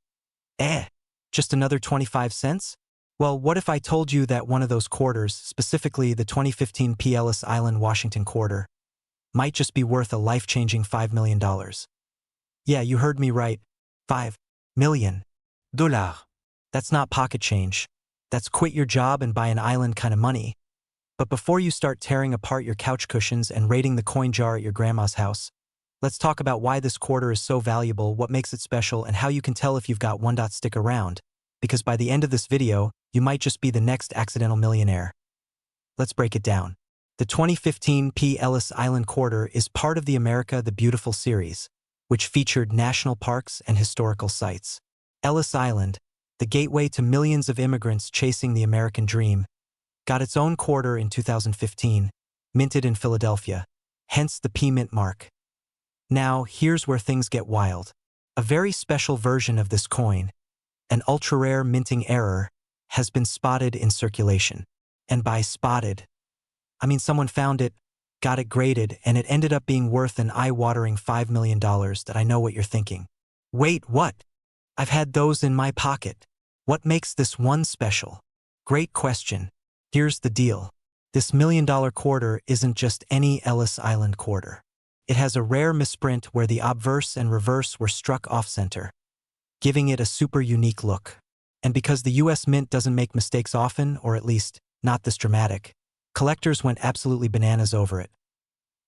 just another 25 cents? Well, what if I told you that one of those quarters, specifically the 2015 P. Ellis Island Washington quarter, might just be worth a life-changing $5 million? Yeah, you heard me right. $5 million. That's not pocket change. That's quit your job and buy an island kind of money. But before you start tearing apart your couch cushions and raiding the coin jar at your grandma's house, let's talk about why this quarter is so valuable, what makes it special, and how you can tell if you've got one. Stick around, because by the end of this video, you might just be the next accidental millionaire. Let's break it down. The 2015 P. Ellis Island quarter is part of the America the Beautiful series, which featured national parks and historical sites. Ellis Island, the gateway to millions of immigrants chasing the American dream, got its own quarter in 2015, minted in Philadelphia, hence the P mint mark. Now, here's where things get wild. A very special version of this coin, an ultra-rare minting error, has been spotted in circulation. And by spotted, I mean someone found it, got it graded, and it ended up being worth an eye-watering $5 million. That I know what you're thinking. Wait, what? I've had those in my pocket. What makes this one special? Great question. Here's the deal. This $1 million quarter isn't just any Ellis Island quarter. It has a rare misprint where the obverse and reverse were struck off-center, giving it a super unique look. And because the US Mint doesn't make mistakes often, or at least not this dramatic, collectors went absolutely bananas over it.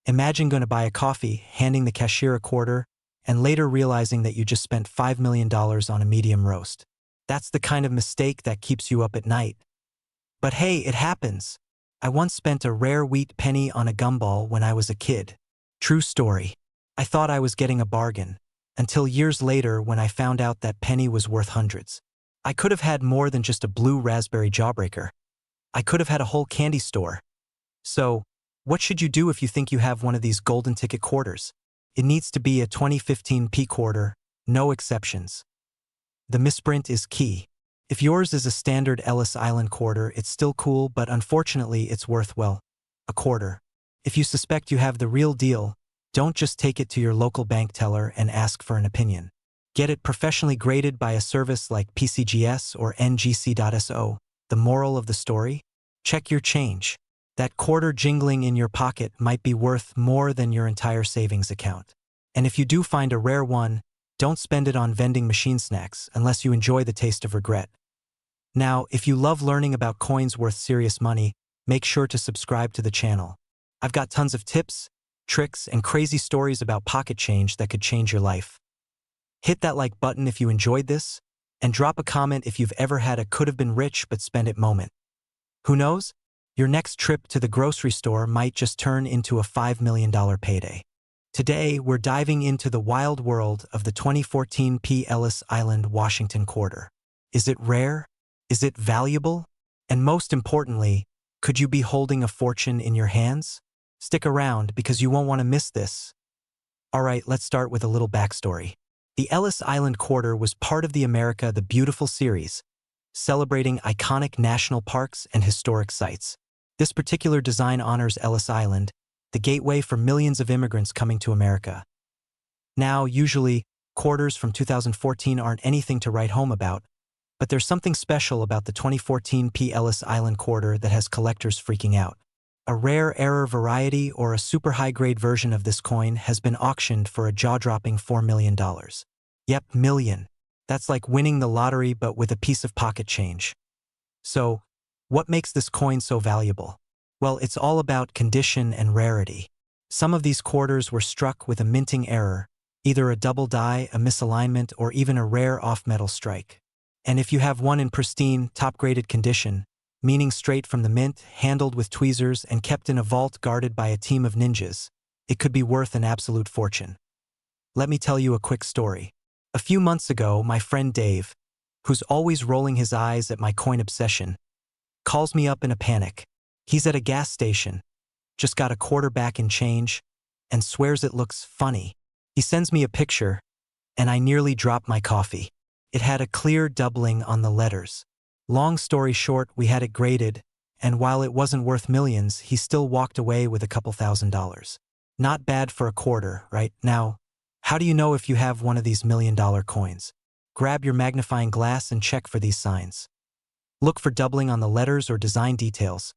Imagine going to buy a coffee, handing the cashier a quarter, and later realizing that you just spent $5 million on a medium roast. That's the kind of mistake that keeps you up at night. But hey, it happens. I once spent a rare wheat penny on a gumball when I was a kid. True story. I thought I was getting a bargain, until years later when I found out that penny was worth hundreds. I could have had more than just a blue raspberry jawbreaker. I could have had a whole candy store. So, what should you do if you think you have one of these golden ticket quarters? It needs to be a 2015 P quarter, no exceptions. The misprint is key. If yours is a standard Ellis Island quarter, it's still cool, but unfortunately it's worth, well, a quarter. If you suspect you have the real deal, don't just take it to your local bank teller and ask for an opinion. Get it professionally graded by a service like PCGS or NGC.so. The moral of the story? Check your change. That quarter jingling in your pocket might be worth more than your entire savings account. And if you do find a rare one, don't spend it on vending machine snacks unless you enjoy the taste of regret. Now, if you love learning about coins worth serious money, make sure to subscribe to the channel. I've got tons of tips, tricks, and crazy stories about pocket change that could change your life. Hit that like button if you enjoyed this, and drop a comment if you've ever had a could-have-been-rich but spent it moment. Who knows? Your next trip to the grocery store might just turn into a $5 million payday. Today, we're diving into the wild world of the 2014 P. Ellis Island Washington quarter. Is it rare? Is it valuable? And most importantly, could you be holding a fortune in your hands? Stick around because you won't want to miss this. Alright, let's start with a little backstory. The Ellis Island quarter was part of the America the Beautiful series, celebrating iconic national parks and historic sites. This particular design honors Ellis Island, the gateway for millions of immigrants coming to America. Now, usually, quarters from 2014 aren't anything to write home about, but there's something special about the 2014 P. Ellis Island quarter that has collectors freaking out. A rare error variety or a super high-grade version of this coin has been auctioned for a jaw-dropping $4 million. Yep, million. That's like winning the lottery but with a piece of pocket change. So, what makes this coin so valuable? Well, it's all about condition and rarity. Some of these quarters were struck with a minting error, either a double die, a misalignment, or even a rare off-metal strike. And if you have one in pristine, top-graded condition, meaning straight from the mint, handled with tweezers, and kept in a vault guarded by a team of ninjas, it could be worth an absolute fortune. Let me tell you a quick story. A few months ago, my friend Dave, who's always rolling his eyes at my coin obsession, calls me up in a panic. He's at a gas station, just got a quarter back in change, and swears it looks funny. He sends me a picture, and I nearly dropped my coffee. It had a clear doubling on the letters. Long story short, we had it graded, and while it wasn't worth millions, he still walked away with a couple $1,000s. Not bad for a quarter, right? Now, how do you know if you have one of these $1 million coins? Grab your magnifying glass and check for these signs. Look for doubling on the letters or design details.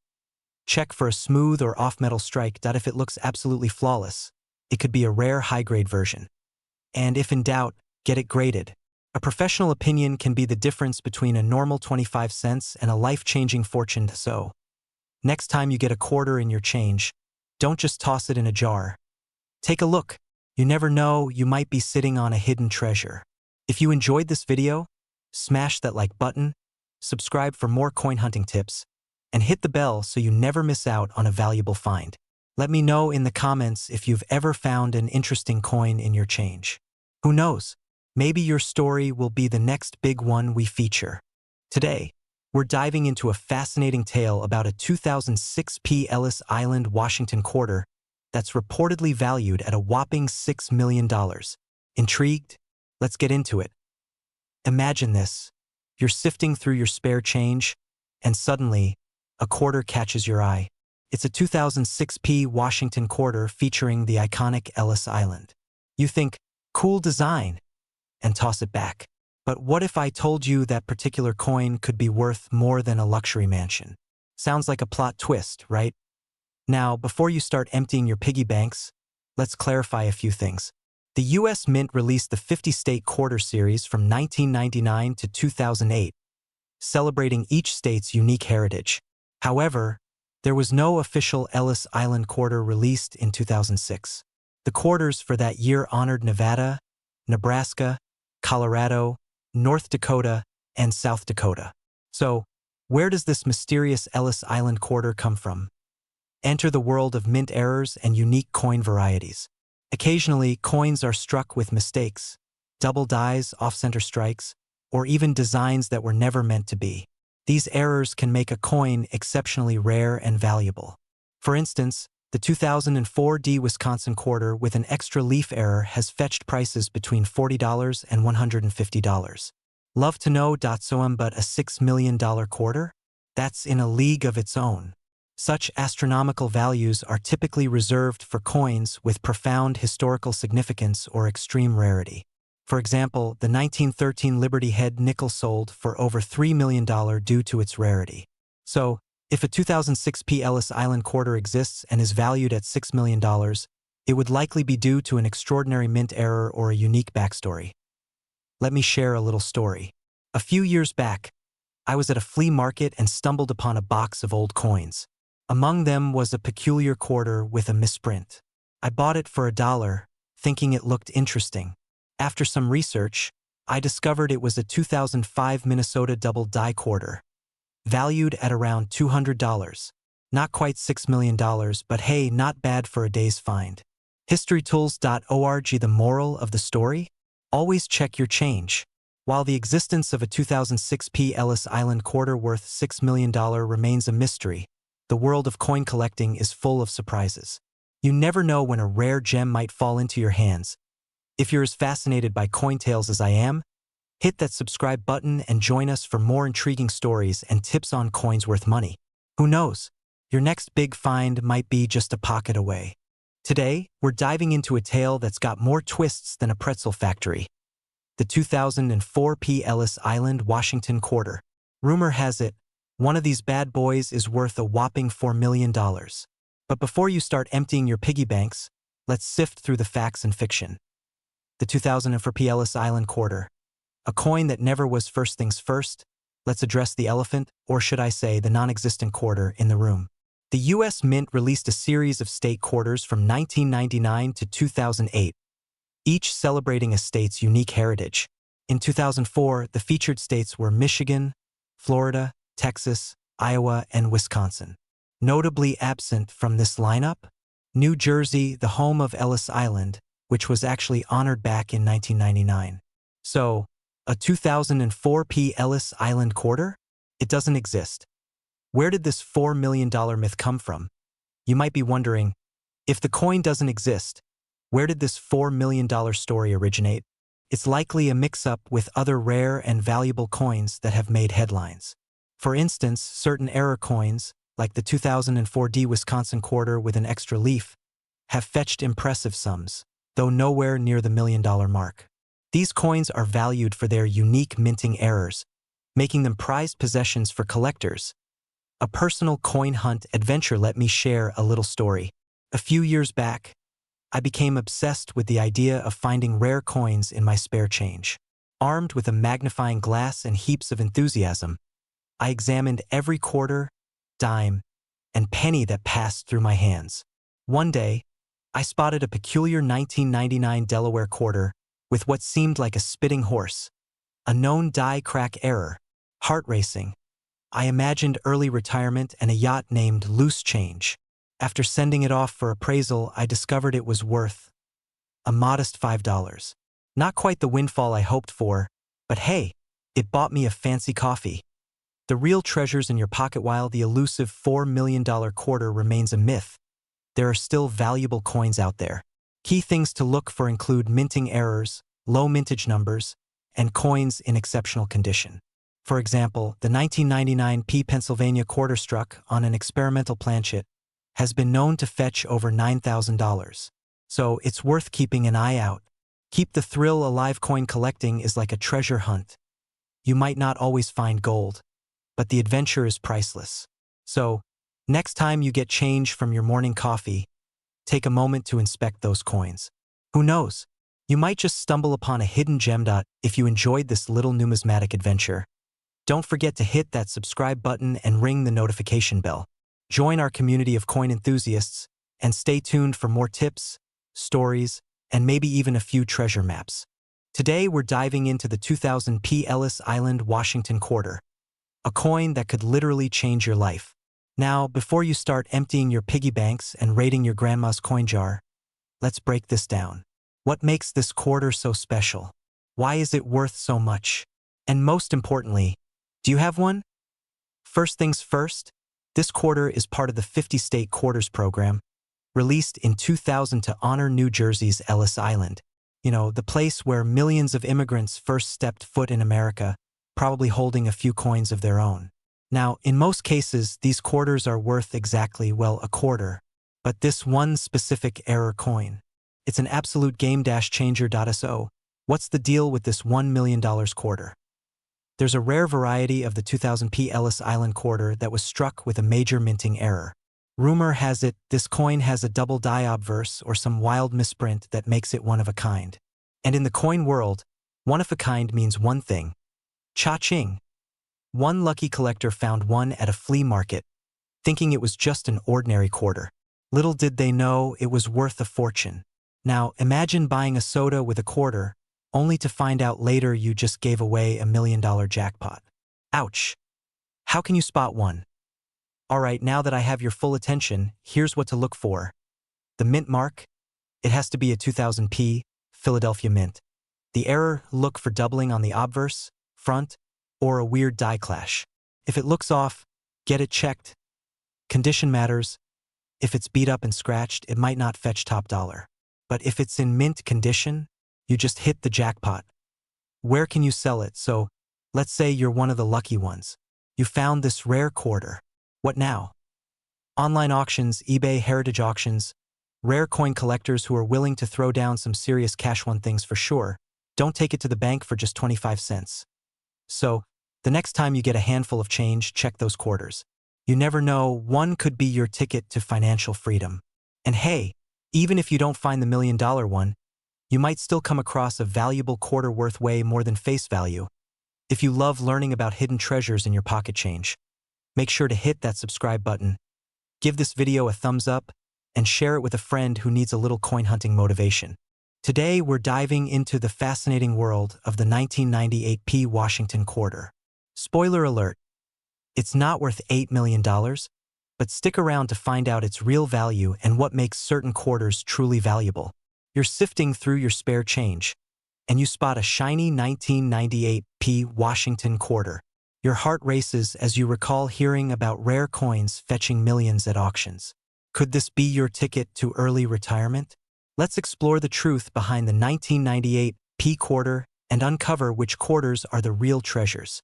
Check for a smooth or off-metal strike. If it looks absolutely flawless, it could be a rare high-grade version. And if in doubt, get it graded. A professional opinion can be the difference between a normal 25 cents and a life-changing fortune. So, next time you get a quarter in your change, don't just toss it in a jar. Take a look. You never know, you might be sitting on a hidden treasure. If you enjoyed this video, smash that like button, subscribe for more coin hunting tips, and hit the bell so you never miss out on a valuable find. Let me know in the comments if you've ever found an interesting coin in your change. Who knows? Maybe your story will be the next big one we feature. Today, we're diving into a fascinating tale about a 2006 P. Ellis Island Washington quarter that's reportedly valued at a whopping $6 million. Intrigued? Let's get into it. Imagine this. You're sifting through your spare change, and suddenly, a quarter catches your eye. It's a 2006 P. Washington quarter featuring the iconic Ellis Island. You think, cool design, and toss it back. But what if I told you that particular coin could be worth more than a luxury mansion? Sounds like a plot twist, right? Now, before you start emptying your piggy banks, let's clarify a few things. The U.S. Mint released the 50-state quarter series from 1999 to 2008, celebrating each state's unique heritage. However, There was no official Ellis Island quarter released in 2006. The quarters for that year honored Nevada, Nebraska, Colorado, North Dakota, and South Dakota. So, where does this mysterious Ellis Island quarter come from? Enter the world of mint errors and unique coin varieties. Occasionally, coins are struck with mistakes, double dies, off-center strikes, or even designs that were never meant to be. These errors can make a coin exceptionally rare and valuable. For instance, the 2004 Wisconsin quarter with an extra leaf error has fetched prices between $40 and $150. Love to know. But a $6 million quarter? That's in a league of its own. Such astronomical values are typically reserved for coins with profound historical significance or extreme rarity. For example, the 1913 Liberty Head nickel sold for over $3 million due to its rarity. So, if a 2006 Ellis Island quarter exists and is valued at $6 million, it would likely be due to an extraordinary mint error or a unique backstory. Let me share a little story. A few years back, I was at a flea market and stumbled upon a box of old coins. Among them was a peculiar quarter with a misprint. I bought it for $1, thinking it looked interesting. After some research, I discovered it was a 2005 Minnesota double die quarter, valued at around $200. Not quite $6 million, but hey, not bad for a day's find. HistoryTools.org. The moral of the story? Always check your change. While the existence of a 2006 Ellis Island quarter worth $6 million remains a mystery, the world of coin collecting is full of surprises. You never know when a rare gem might fall into your hands. If you're as fascinated by coin tales as I am, hit that subscribe button and join us for more intriguing stories and tips on coins worth money. Who knows? Your next big find might be just a pocket away. Today, we're diving into a tale that's got more twists than a pretzel factory. The 2004 Ellis Island Washington quarter. Rumor has it, one of these bad boys is worth a whopping $4 million. But before you start emptying your piggy banks, let's sift through the facts and fiction. The 2004 Ellis Island quarter. A coin that never was. First things first, let's address the elephant, or should I say the non-existent quarter, in the room. The U.S. Mint released a series of state quarters from 1999 to 2008, each celebrating a state's unique heritage. In 2004, the featured states were Michigan, Florida, Texas, Iowa, and Wisconsin. Notably absent from this lineup, New Jersey, the home of Ellis Island, which was actually honored back in 1999. So, a 2004 Ellis Island quarter? It doesn't exist. Where did this $4 million myth come from? You might be wondering, if the coin doesn't exist, where did this $4 million story originate? It's likely a mix-up with other rare and valuable coins that have made headlines. For instance, certain error coins, like the 2004 Wisconsin quarter with an extra leaf, have fetched impressive sums, though nowhere near the $1 million mark. These coins are valued for their unique minting errors, making them prized possessions for collectors. A personal coin hunt adventure. Let me share a little story. A few years back, I became obsessed with the idea of finding rare coins in my spare change. Armed with a magnifying glass and heaps of enthusiasm, I examined every quarter, dime, and penny that passed through my hands. One day, I spotted a peculiar 1999 Delaware quarter with what seemed like a spitting horse, a known die crack error. Heart racing, I imagined early retirement and a yacht named Loose Change. After sending it off for appraisal, I discovered it was worth a modest $5. Not quite the windfall I hoped for, but hey, it bought me a fancy coffee. The real treasure's in your pocket. While the elusive $4 million quarter remains a myth, there are still valuable coins out there. Key things to look for include minting errors, low mintage numbers, and coins in exceptional condition. For example, the 1999 Pennsylvania quarter struck on an experimental planchet has been known to fetch over $9,000. So it's worth keeping an eye out. Keep the thrill alive. Coin collecting is like a treasure hunt. You might not always find gold, but the adventure is priceless. So, next time you get change from your morning coffee, take a moment to inspect those coins. Who knows? You might just stumble upon a hidden gem. If you enjoyed this little numismatic adventure, don't forget to hit that subscribe button and ring the notification bell. Join our community of coin enthusiasts, and stay tuned for more tips, stories, and maybe even a few treasure maps. Today we're diving into the 2000p Ellis Island Washington quarter, a coin that could literally change your life. Now, before you start emptying your piggy banks and raiding your grandma's coin jar, let's break this down. What makes this quarter so special? Why is it worth so much? And most importantly, do you have one? First things first, this quarter is part of the 50-state quarters program, released in 2000 to honor New Jersey's Ellis Island. The place where millions of immigrants first stepped foot in America, probably holding a few coins of their own. Now, in most cases, these quarters are worth exactly, a quarter. But this one specific error coin, it's an absolute game-changer. So, what's the deal with this $1 million quarter? There's a rare variety of the 2000p Ellis Island quarter that was struck with a major minting error. Rumor has it this coin has a double die obverse or some wild misprint that makes it one of a kind. And in the coin world, one of a kind means one thing. Cha-ching! One lucky collector found one at a flea market, thinking it was just an ordinary quarter. Little did they know it was worth a fortune. Now, imagine buying a soda with a quarter, only to find out later you just gave away $1 million jackpot. Ouch! How can you spot one? Alright, now that I have your full attention, here's what to look for. The mint mark? It has to be a 2000p, Philadelphia mint. The error, look for doubling on the obverse, front, or a weird die clash. If it looks off, get it checked. Condition matters. If it's beat up and scratched, it might not fetch top dollar. But if it's in mint condition, you just hit the jackpot. Where can you sell it? So, let's say you're one of the lucky ones. You found this rare quarter. What now? Online auctions, eBay, heritage auctions, rare coin collectors who are willing to throw down some serious cash. One thing's for sure, don't take it to the bank for just 25 cents. So, the next time you get a handful of change, check those quarters. You never know, one could be your ticket to financial freedom. And hey, even if you don't find the $1 million one, you might still come across a valuable quarter worth way more than face value. If you love learning about hidden treasures in your pocket change, make sure to hit that subscribe button, give this video a thumbs up, and share it with a friend who needs a little coin hunting motivation. Today, we're diving into the fascinating world of the 1998p Washington quarter. Spoiler alert, it's not worth $8 million, but stick around to find out its real value and what makes certain quarters truly valuable. You're sifting through your spare change, and you spot a shiny 1998p Washington quarter. Your heart races as you recall hearing about rare coins fetching millions at auctions. Could this be your ticket to early retirement? Let's explore the truth behind the 1998p quarter and uncover which quarters are the real treasures.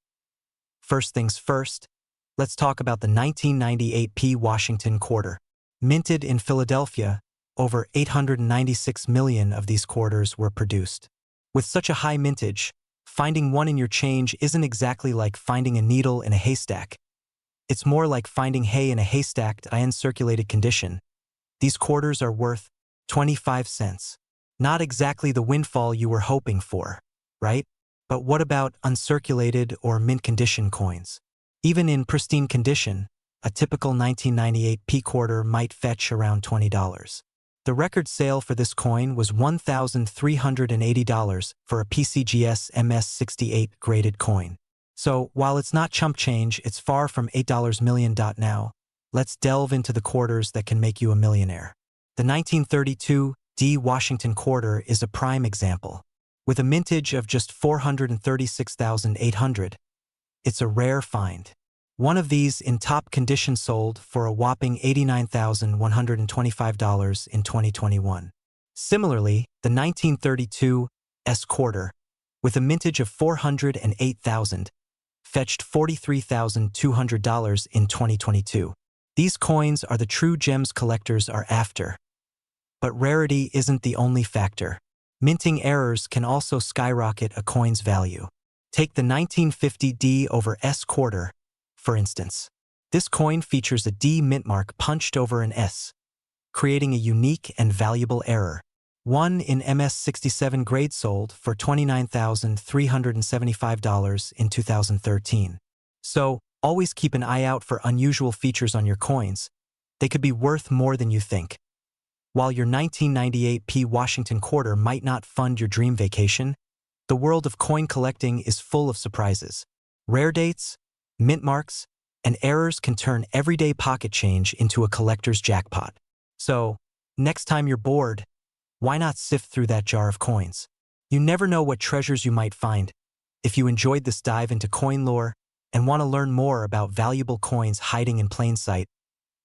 First things first, let's talk about the 1998p Washington quarter. Minted in Philadelphia, over 896 million of these quarters were produced. With such a high mintage, finding one in your change isn't exactly like finding a needle in a haystack. It's more like finding hay in a haystack in uncirculated condition. These quarters are worth 25 cents. Not exactly the windfall you were hoping for, right? But what about uncirculated or mint condition coins? Even in pristine condition, a typical 1998p quarter might fetch around $20. The record sale for this coin was $1,380 for a PCGS MS68 graded coin. So, while it's not chump change, it's far from $8 million. Now, let's delve into the quarters that can make you a millionaire. The 1932 D Washington quarter is a prime example. With a mintage of just 436,800, it's a rare find. One of these in top condition sold for a whopping $89,125 in 2021. Similarly, the 1932 S quarter, with a mintage of 408,000, fetched $43,200 in 2022. These coins are the true gems collectors are after. But rarity isn't the only factor. Minting errors can also skyrocket a coin's value. Take the 1950 D over S quarter, for instance. This coin features a D mint mark punched over an S, creating a unique and valuable error. One in MS67 grade sold for $29,375 in 2013. So, always keep an eye out for unusual features on your coins, they could be worth more than you think. While your 1998 P Washington quarter might not fund your dream vacation, the world of coin collecting is full of surprises. Rare dates, mint marks, and errors can turn everyday pocket change into a collector's jackpot. So, next time you're bored, why not sift through that jar of coins? You never know what treasures you might find. If you enjoyed this dive into coin lore and want to learn more about valuable coins hiding in plain sight,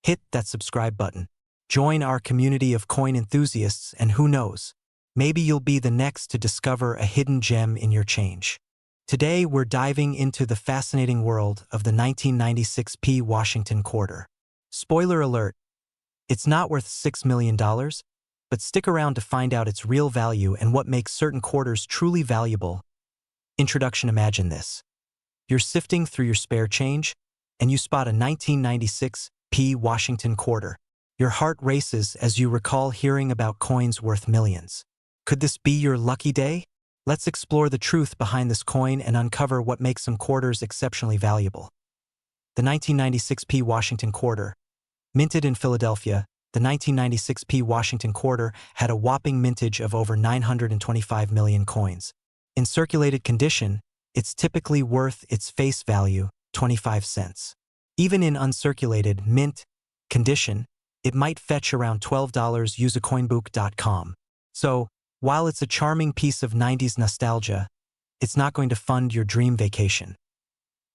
hit that subscribe button. Join our community of coin enthusiasts, and who knows, maybe you'll be the next to discover a hidden gem in your change. Today, we're diving into the fascinating world of the 1996 P Washington quarter. Spoiler alert, it's not worth $6 million, but stick around to find out its real value and what makes certain quarters truly valuable. Introduction. Imagine this. You're sifting through your spare change, and you spot a 1996 P Washington quarter. Your heart races as you recall hearing about coins worth millions. Could this be your lucky day? Let's explore the truth behind this coin and uncover what makes some quarters exceptionally valuable. The 1996 P Washington quarter. Minted in Philadelphia, the 1996 P Washington quarter had a whopping mintage of over 925 million coins. In circulated condition, it's typically worth its face value, 25 cents. Even in uncirculated, mint condition, it might fetch around $12. Useacoinbook.com. So, while it's a charming piece of 90s nostalgia, it's not going to fund your dream vacation.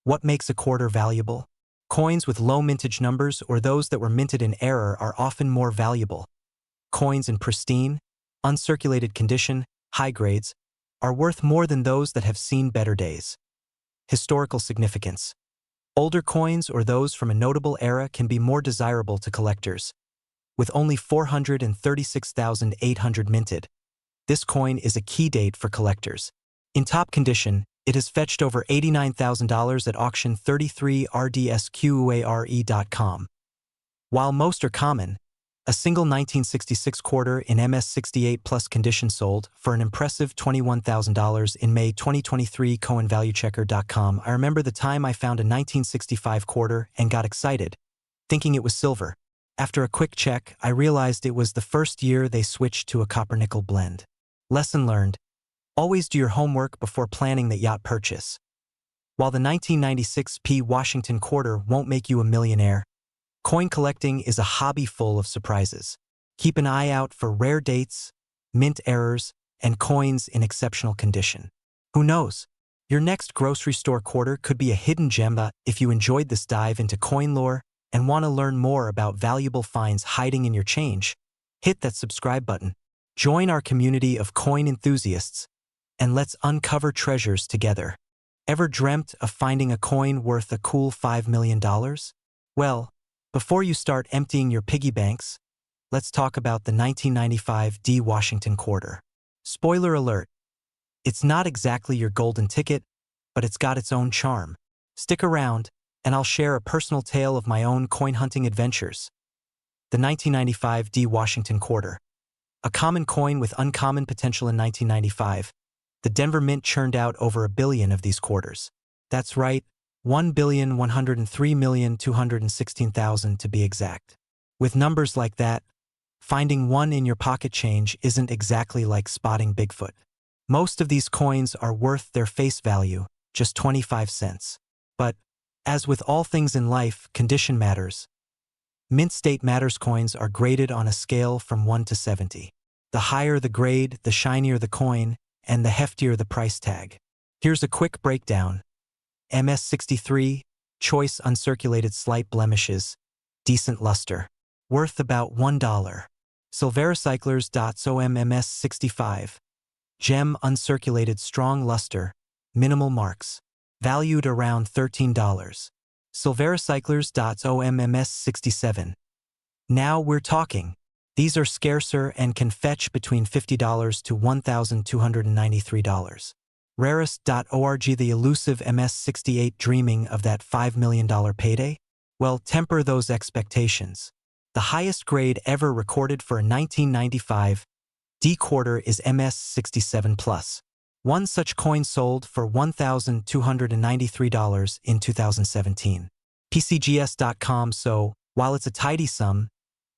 What makes a quarter valuable? Coins with low mintage numbers or those that were minted in error are often more valuable. Coins in pristine, uncirculated condition, high grades, are worth more than those that have seen better days. Historical significance. Older coins or those from a notable era can be more desirable to collectors. With only 436,800 minted, this coin is a key date for collectors. In top condition, it has fetched over $89,000 at auction 33rdsquare.com. While most are common, a single 1966 quarter in MS68 plus condition sold for an impressive $21,000 in May 2023. CoinValueChecker.com. I remember the time I found a 1965 quarter and got excited, thinking it was silver. After a quick check, I realized it was the first year they switched to a copper-nickel blend. Lesson learned: always do your homework before planning that yacht purchase. While the 1996 P Washington quarter won't make you a millionaire, coin collecting is a hobby full of surprises. Keep an eye out for rare dates, mint errors, and coins in exceptional condition. Who knows? Your next grocery store quarter could be a hidden gem. If you enjoyed this dive into coin lore and want to learn more about valuable finds hiding in your change, hit that subscribe button. Join our community of coin enthusiasts, and let's uncover treasures together. Ever dreamt of finding a coin worth a cool $5 million? Well, before you start emptying your piggy banks, let's talk about the 1995 D Washington quarter. Spoiler alert, it's not exactly your golden ticket, but it's got its own charm. Stick around, and I'll share a personal tale of my own coin hunting adventures. The 1995 D Washington quarter. A common coin with uncommon potential. In 1995, the Denver Mint churned out over 1 billion of these quarters. That's right, 1,103,216,000 to be exact. With numbers like that, finding one in your pocket change isn't exactly like spotting Bigfoot. Most of these coins are worth their face value, just 25 cents. But, as with all things in life, condition matters. Mint state matters. Coins are graded on a scale from 1 to 70. The higher the grade, the shinier the coin, and the heftier the price tag. Here's a quick breakdown. MS63, choice uncirculated, slight blemishes, decent luster. Worth about $1. Silveracyclers.com. MS65, gem uncirculated, strong luster, minimal marks. Valued around $13. Silveracyclers.com. MS67. Now we're talking. These are scarcer and can fetch between $50 to $1,293. Rarest.org. The elusive MS68, dreaming of that $5 million payday? Well, temper those expectations. The highest grade ever recorded for a 1995 D quarter is MS67 Plus. One such coin sold for $1,293 in 2017. PCGS.com. So, While it's a tidy sum,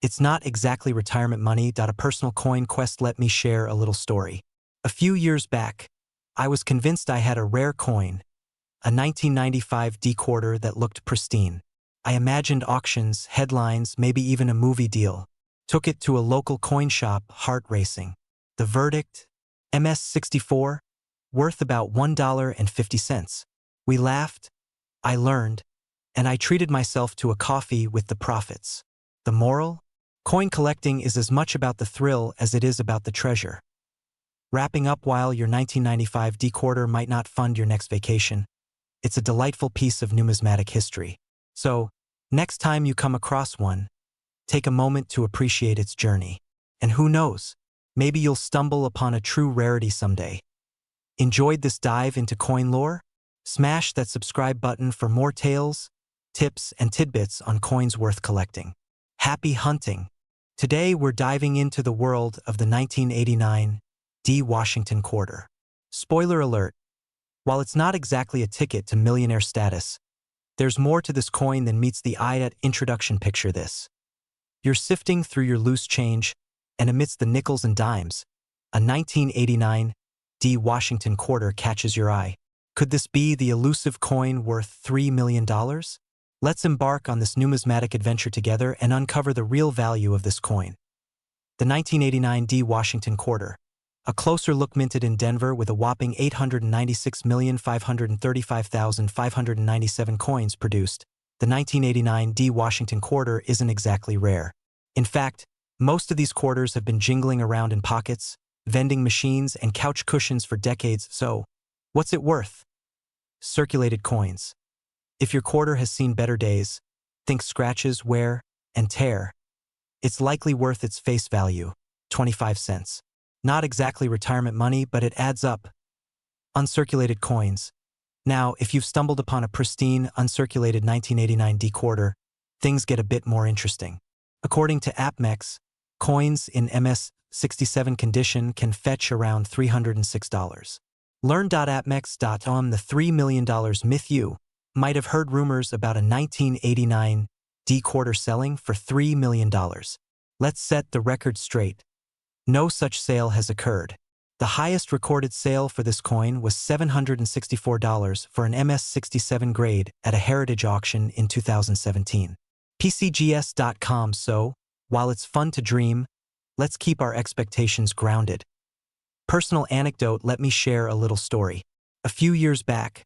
it's not exactly retirement money. A personal coin quest. Let me share a little story. A few years back, I was convinced I had a rare coin, a 1995 D-quarter that looked pristine. I imagined auctions, headlines, maybe even a movie deal. Took it to a local coin shop, heart racing. The verdict? MS-64, worth about $1.50. We laughed, I learned, and I treated myself to a coffee with the profits. The moral? Coin collecting is as much about the thrill as it is about the treasure. Wrapping up, while your 1995 D-quarter might not fund your next vacation, it's a delightful piece of numismatic history. So, next time you come across one, take a moment to appreciate its journey. And who knows, maybe you'll stumble upon a true rarity someday. Enjoyed this dive into coin lore? Smash that subscribe button for more tales, tips, and tidbits on coins worth collecting. Happy hunting! Today we're diving into the world of the 1989 D. Washington quarter. Spoiler alert, while it's not exactly a ticket to millionaire status, there's more to this coin than meets the eye at introduction. Picture this. You're sifting through your loose change, and amidst the nickels and dimes, a 1989 D. Washington quarter catches your eye. Could this be the elusive coin worth $3 million? Let's embark on this numismatic adventure together and uncover the real value of this coin. The 1989 D. Washington quarter. A closer look. Minted in Denver with a whopping 896,535,597 coins produced, the 1989 D. Washington quarter isn't exactly rare. In fact, most of these quarters have been jingling around in pockets, vending machines, and couch cushions for decades. So, what's it worth? Circulated coins. If your quarter has seen better days, think scratches, wear, and tear, it's likely worth its face value, 25 cents. Not exactly retirement money, but it adds up. Uncirculated coins. Now, if you've stumbled upon a pristine, uncirculated 1989 D quarter, things get a bit more interesting. According to AppMex, coins in MS-67 condition can fetch around $306. Learn.appmex.com. The $3 million myth. You might have heard rumors about a 1989 D quarter selling for $3 million. Let's set the record straight. No such sale has occurred. The highest recorded sale for this coin was $764 for an MS-67 grade at a heritage auction in 2017. PCGS.com. So, while it's fun to dream, let's keep our expectations grounded. Personal anecdote. Let me share a little story. A few years back,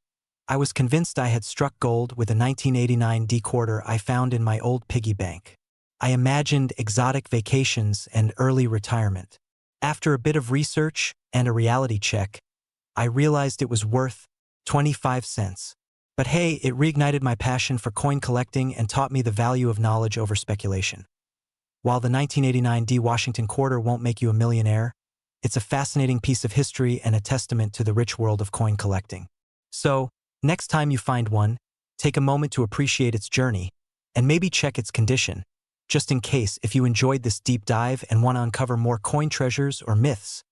I was convinced I had struck gold with a 1989 D quarter I found in my old piggy bank. I imagined exotic vacations and early retirement. After a bit of research and a reality check, I realized it was worth 25 cents. But hey, it reignited my passion for coin collecting and taught me the value of knowledge over speculation. While the 1989 D. Washington quarter won't make you a millionaire, it's a fascinating piece of history and a testament to the rich world of coin collecting. So, next time you find one, take a moment to appreciate its journey, and maybe check its condition. Just in case, if you enjoyed this deep dive and want to uncover more coin treasures or myths,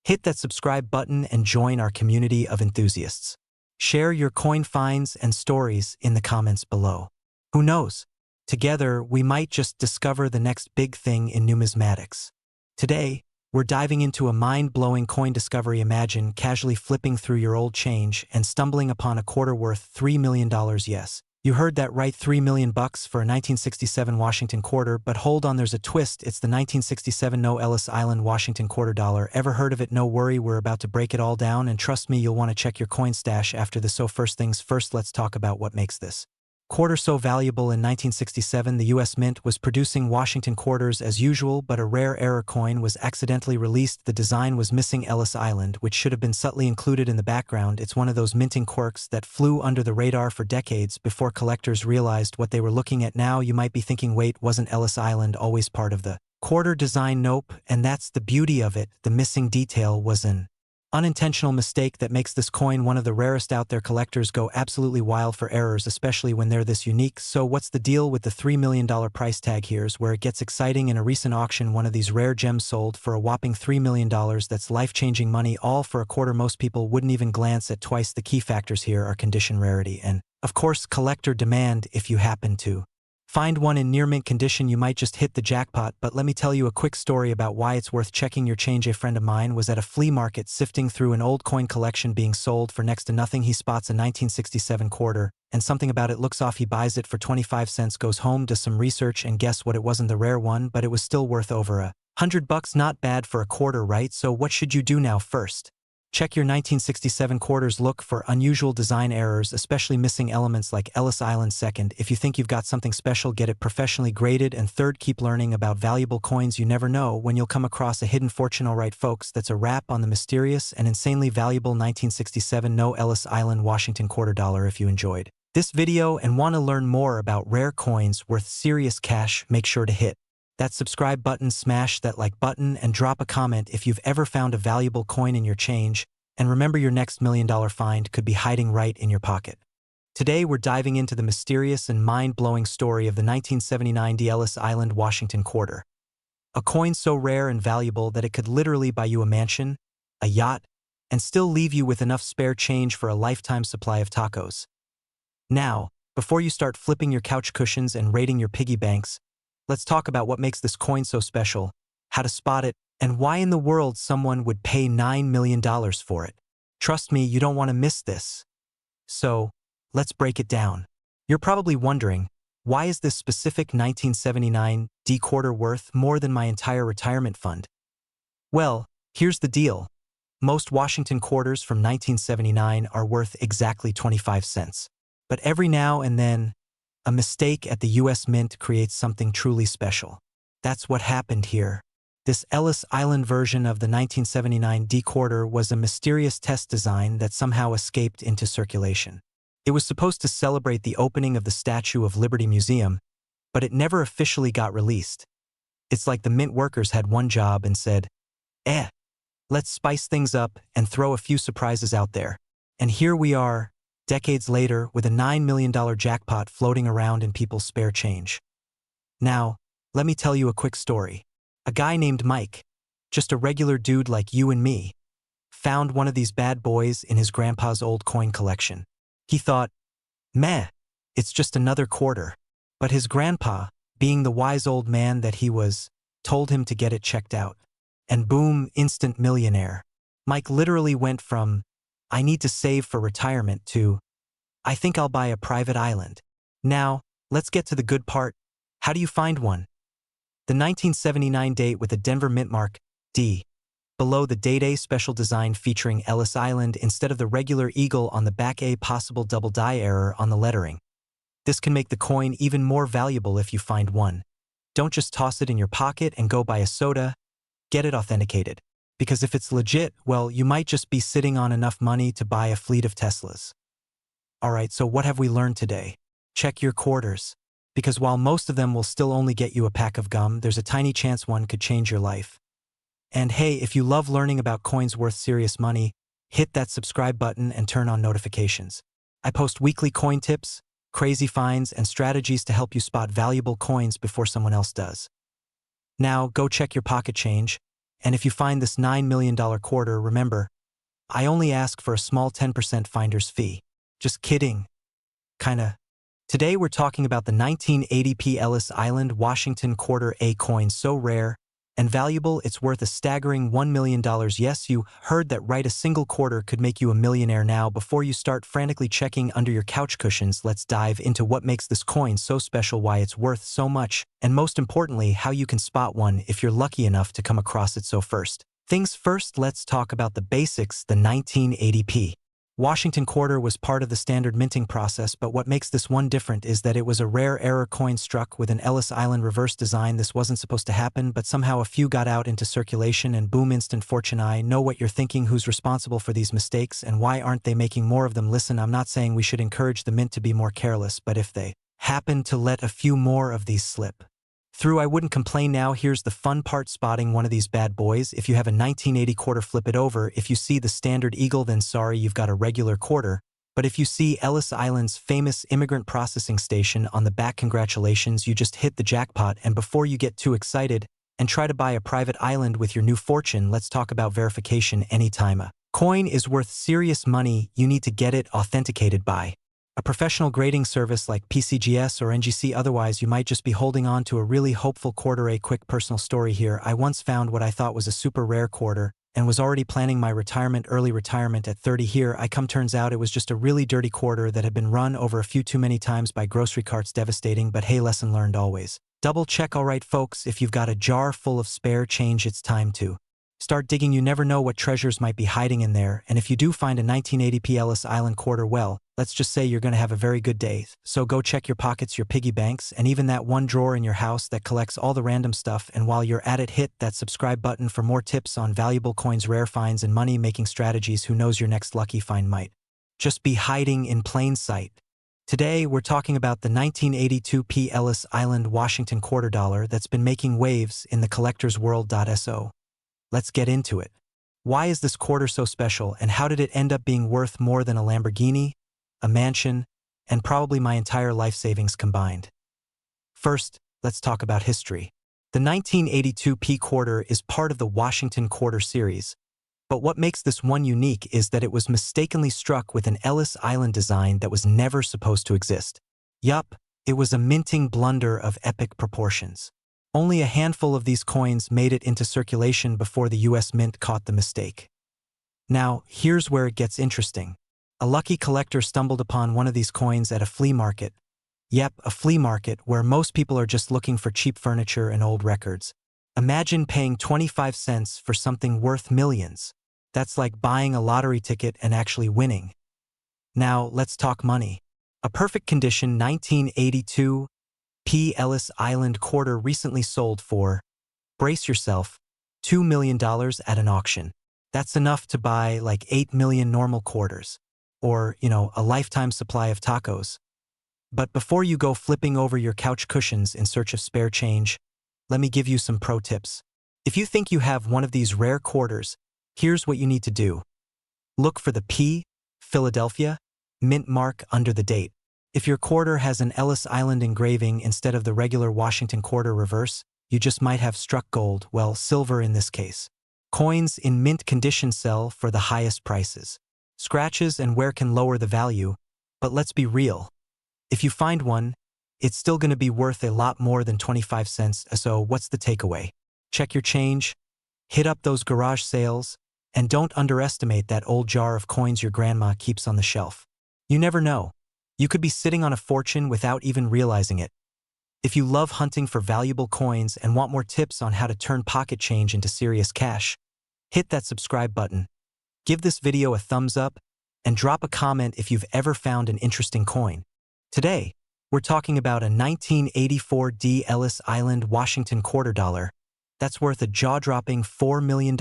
hit that subscribe button and join our community of enthusiasts. Share your coin finds and stories in the comments below. Who knows? Together, we might just discover the next big thing in numismatics. Today, we're diving into a mind-blowing coin discovery. Imagine casually flipping through your old change and stumbling upon a quarter worth $3 million. Yes, you heard that right, $3 million for a 1967 Washington quarter, but hold on, there's a twist. It's the 1967 No Ellis Island Washington quarter dollar. Ever heard of it? No worry, we're about to break it all down, and trust me, you'll want to check your coin stash after this. So first things first, let's talk about what makes this quarter so valuable. In 1967, the U.S. Mint was producing Washington quarters as usual, but a rare error coin was accidentally released. The design was missing Ellis Island, which should have been subtly included in the background. It's one of those minting quirks that flew under the radar for decades before collectors realized what they were looking at. Now you might be thinking, wait, wasn't Ellis Island always part of the quarter design? Nope, and that's the beauty of it. The missing detail was an unintentional mistake that makes this coin one of the rarest out there. Collectors go absolutely wild for errors, especially when they're this unique. So what's the deal with the $3 million price tag? Here's where it gets exciting. In a recent auction, one of these rare gems sold for a whopping $3 million. That's life-changing money, all for a quarter most people wouldn't even glance at twice. The key factors here are condition, rarity, and, of course, collector demand. If you happen to find one in near mint condition, you might just hit the jackpot. But let me tell you a quick story about why it's worth checking your change. A friend of mine was at a flea market sifting through an old coin collection being sold for next to nothing. He spots a 1967 quarter, and something about it looks off. He buys it for 25 cents, goes home, does some research, and guess what? It wasn't the rare one, but it was still worth over $100. Not bad for a quarter, right? So what should you do now? First, check your 1967 quarters. Look for unusual design errors, especially missing elements like Ellis Island. Second, if you think you've got something special, get it professionally graded. And third, keep learning about valuable coins. You never know when you'll come across a hidden fortune. Alright folks, that's a wrap on the mysterious and insanely valuable 1967 No Ellis Island Washington quarter dollar. If you enjoyed this video and want to learn more about rare coins worth serious cash, make sure to hit that subscribe button, smash that like button, and drop a comment if you've ever found a valuable coin in your change. And remember, your next $1 million find could be hiding right in your pocket. Today we're diving into the mysterious and mind-blowing story of the 1979 Ellis Island Washington quarter. A coin so rare and valuable that it could literally buy you a mansion, a yacht, and still leave you with enough spare change for a lifetime supply of tacos. Now, before you start flipping your couch cushions and raiding your piggy banks, let's talk about what makes this coin so special, how to spot it, and why in the world someone would pay $9 million for it. Trust me, you don't want to miss this. So, let's break it down. You're probably wondering, why is this specific 1979 D quarter worth more than my entire retirement fund? Well, here's the deal. Most Washington quarters from 1979 are worth exactly 25 cents. But every now and then, a mistake at the U.S. Mint creates something truly special. That's what happened here. This Ellis Island version of the 1979 D quarter was a mysterious test design that somehow escaped into circulation. It was supposed to celebrate the opening of the Statue of Liberty Museum, but it never officially got released. It's like the Mint workers had one job and said, let's spice things up and throw a few surprises out there. And here we are, decades later, with a $9 million jackpot floating around in people's spare change. Now, let me tell you a quick story. A guy named Mike, just a regular dude like you and me, found one of these bad boys in his grandpa's old coin collection. He thought, meh, it's just another quarter. But his grandpa, being the wise old man that he was, told him to get it checked out. And boom, instant millionaire. Mike literally went from, I need to save for retirement, to, I think I'll buy a private island. Now, let's get to the good part. How do you find one? The 1979 date with a Denver Mint mark, D. Below the date, a special design featuring Ellis Island instead of the regular eagle on the back. A possible double die error on the lettering. This can make the coin even more valuable if you find one. Don't just toss it in your pocket and go buy a soda. Get it authenticated. Because if it's legit, well, you might just be sitting on enough money to buy a fleet of Teslas. Alright, so what have we learned today? Check your quarters. Because while most of them will still only get you a pack of gum, there's a tiny chance one could change your life. And hey, if you love learning about coins worth serious money, hit that subscribe button and turn on notifications. I post weekly coin tips, crazy finds, and strategies to help you spot valuable coins before someone else does. Now, go check your pocket change. And if you find this $9 million quarter, remember, I only ask for a small 10% finder's fee. Just kidding. Kinda. Today we're talking about the 1980p Ellis Island Washington quarter, a coin so rare and valuable it's worth a staggering $1 million. Yes, you heard that right, a single quarter could make you a millionaire. Now, before you start frantically checking under your couch cushions, let's dive into what makes this coin so special, why it's worth so much, and most importantly, how you can spot one if you're lucky enough to come across it. So first things first, let's talk about the basics. The 1980p Washington quarter was part of the standard minting process, but what makes this one different is that it was a rare error coin struck with an Ellis Island reverse design. This wasn't supposed to happen, but somehow a few got out into circulation and boom, instant fortune. I know what you're thinking, who's responsible for these mistakes and why aren't they making more of them? Listen, I'm not saying we should encourage the mint to be more careless, but if they happen to let a few more of these slip through, I wouldn't complain. Now here's the fun part, spotting one of these bad boys. If you have a 1980 quarter, flip it over. If you see the standard eagle, then sorry, you've got a regular quarter. But if you see Ellis Island's famous immigrant processing station on the back, congratulations, you just hit the jackpot. And before you get too excited and try to buy a private island with your new fortune, let's talk about verification. Anytime a coin is worth serious money, you need to get it authenticated by A professional grading service like PCGS or NGC. Otherwise, you might just be holding on to a really hopeful quarter. A quick personal story here. I once found what I thought was a super rare quarter and was already planning my early retirement at 30. Here I come. Turns out it was just a really dirty quarter that had been run over a few too many times by grocery carts. Devastating, but hey, lesson learned always. Double check. Alright folks, if you've got a jar full of spare change, it's time to start digging. You never know what treasures might be hiding in there, and if you do find a 1980p Ellis Island quarter, well, let's just say you're going to have a very good day. So go check your pockets, your piggy banks, and even that one drawer in your house that collects all the random stuff. And while you're at it, hit that subscribe button for more tips on valuable coins, rare finds, and money-making strategies. Who knows, your next lucky find might just be hiding in plain sight. Today, we're talking about the 1982p Ellis Island Washington quarter dollar that's been making waves in the collector's world. So let's get into it. Why is this quarter so special, and how did it end up being worth more than a Lamborghini, a mansion, and probably my entire life savings combined? First, let's talk about history. The 1982p quarter is part of the Washington quarter series, but what makes this one unique is that it was mistakenly struck with an Ellis Island design that was never supposed to exist. Yup, it was a minting blunder of epic proportions. Only a handful of these coins made it into circulation before the US Mint caught the mistake. Now, here's where it gets interesting. A lucky collector stumbled upon one of these coins at a flea market. Yep, a flea market where most people are just looking for cheap furniture and old records. Imagine paying 25 cents for something worth millions. That's like buying a lottery ticket and actually winning. Now, let's talk money. A perfect condition 1982 P. Ellis Island quarter recently sold for, brace yourself, $2 million at an auction. That's enough to buy like 8 million normal quarters. Or, a lifetime supply of tacos. But before you go flipping over your couch cushions in search of spare change, let me give you some pro tips. If you think you have one of these rare quarters, here's what you need to do. Look for the P, Philadelphia, mint mark under the date. If your quarter has an Ellis Island engraving instead of the regular Washington quarter reverse, you just might have struck gold, well, silver in this case. Coins in mint condition sell for the highest prices. Scratches and wear can lower the value, but let's be real. If you find one, it's still going to be worth a lot more than 25 cents, so what's the takeaway? Check your change, hit up those garage sales, and don't underestimate that old jar of coins your grandma keeps on the shelf. You never know. You could be sitting on a fortune without even realizing it. If you love hunting for valuable coins and want more tips on how to turn pocket change into serious cash, hit that subscribe button. Give this video a thumbs up, and drop a comment if you've ever found an interesting coin. Today, we're talking about a 1984 Ellis Island Washington quarter dollar that's worth a jaw-dropping $4 million.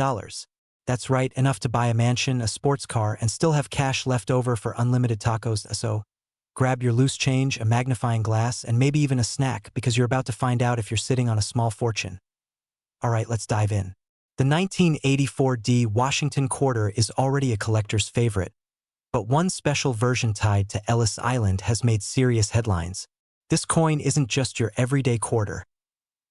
That's right, enough to buy a mansion, a sports car, and still have cash left over for unlimited tacos. So grab your loose change, a magnifying glass, and maybe even a snack, because you're about to find out if you're sitting on a small fortune. Alright, let's dive in. The 1984 Washington quarter is already a collector's favorite, but one special version tied to Ellis Island has made serious headlines. This coin isn't just your everyday quarter.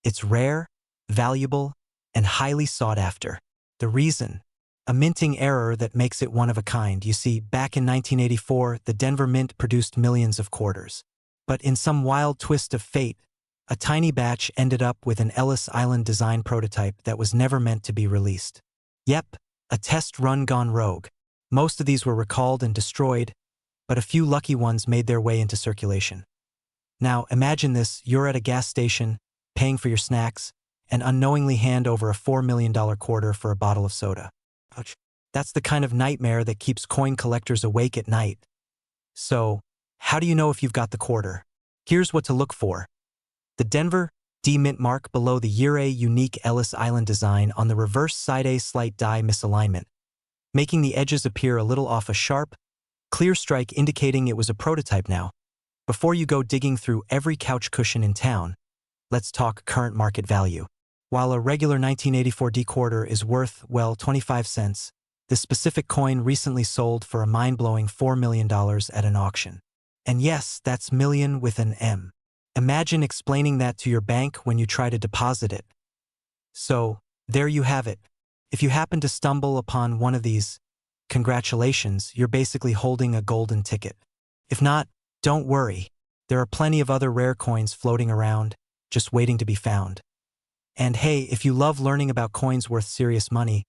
It's rare, valuable, and highly sought after. The reason? A minting error that makes it one of a kind. You see, back in 1984, the Denver Mint produced millions of quarters. But in some wild twist of fate, a tiny batch ended up with an Ellis Island design prototype that was never meant to be released. Yep, a test run gone rogue. Most of these were recalled and destroyed, but a few lucky ones made their way into circulation. Now, imagine this: you're at a gas station, paying for your snacks, and unknowingly hand over a $4 million quarter for a bottle of soda. Ouch. That's the kind of nightmare that keeps coin collectors awake at night. So, how do you know if you've got the quarter? Here's what to look for. The Denver D mint mark below the year A unique Ellis Island design on the reverse side. A slight die misalignment, making the edges appear a little off. A sharp, clear strike indicating it was a prototype. Now, before you go digging through every couch cushion in town, let's talk current market value. While a regular 1984 quarter is worth, well, 25 cents, this specific coin recently sold for a mind-blowing $4 million at an auction. And yes, that's million with an M. Imagine explaining that to your bank when you try to deposit it. So, there you have it. If you happen to stumble upon one of these, congratulations, you're basically holding a golden ticket. If not, don't worry. There are plenty of other rare coins floating around, just waiting to be found. And hey, if you love learning about coins worth serious money,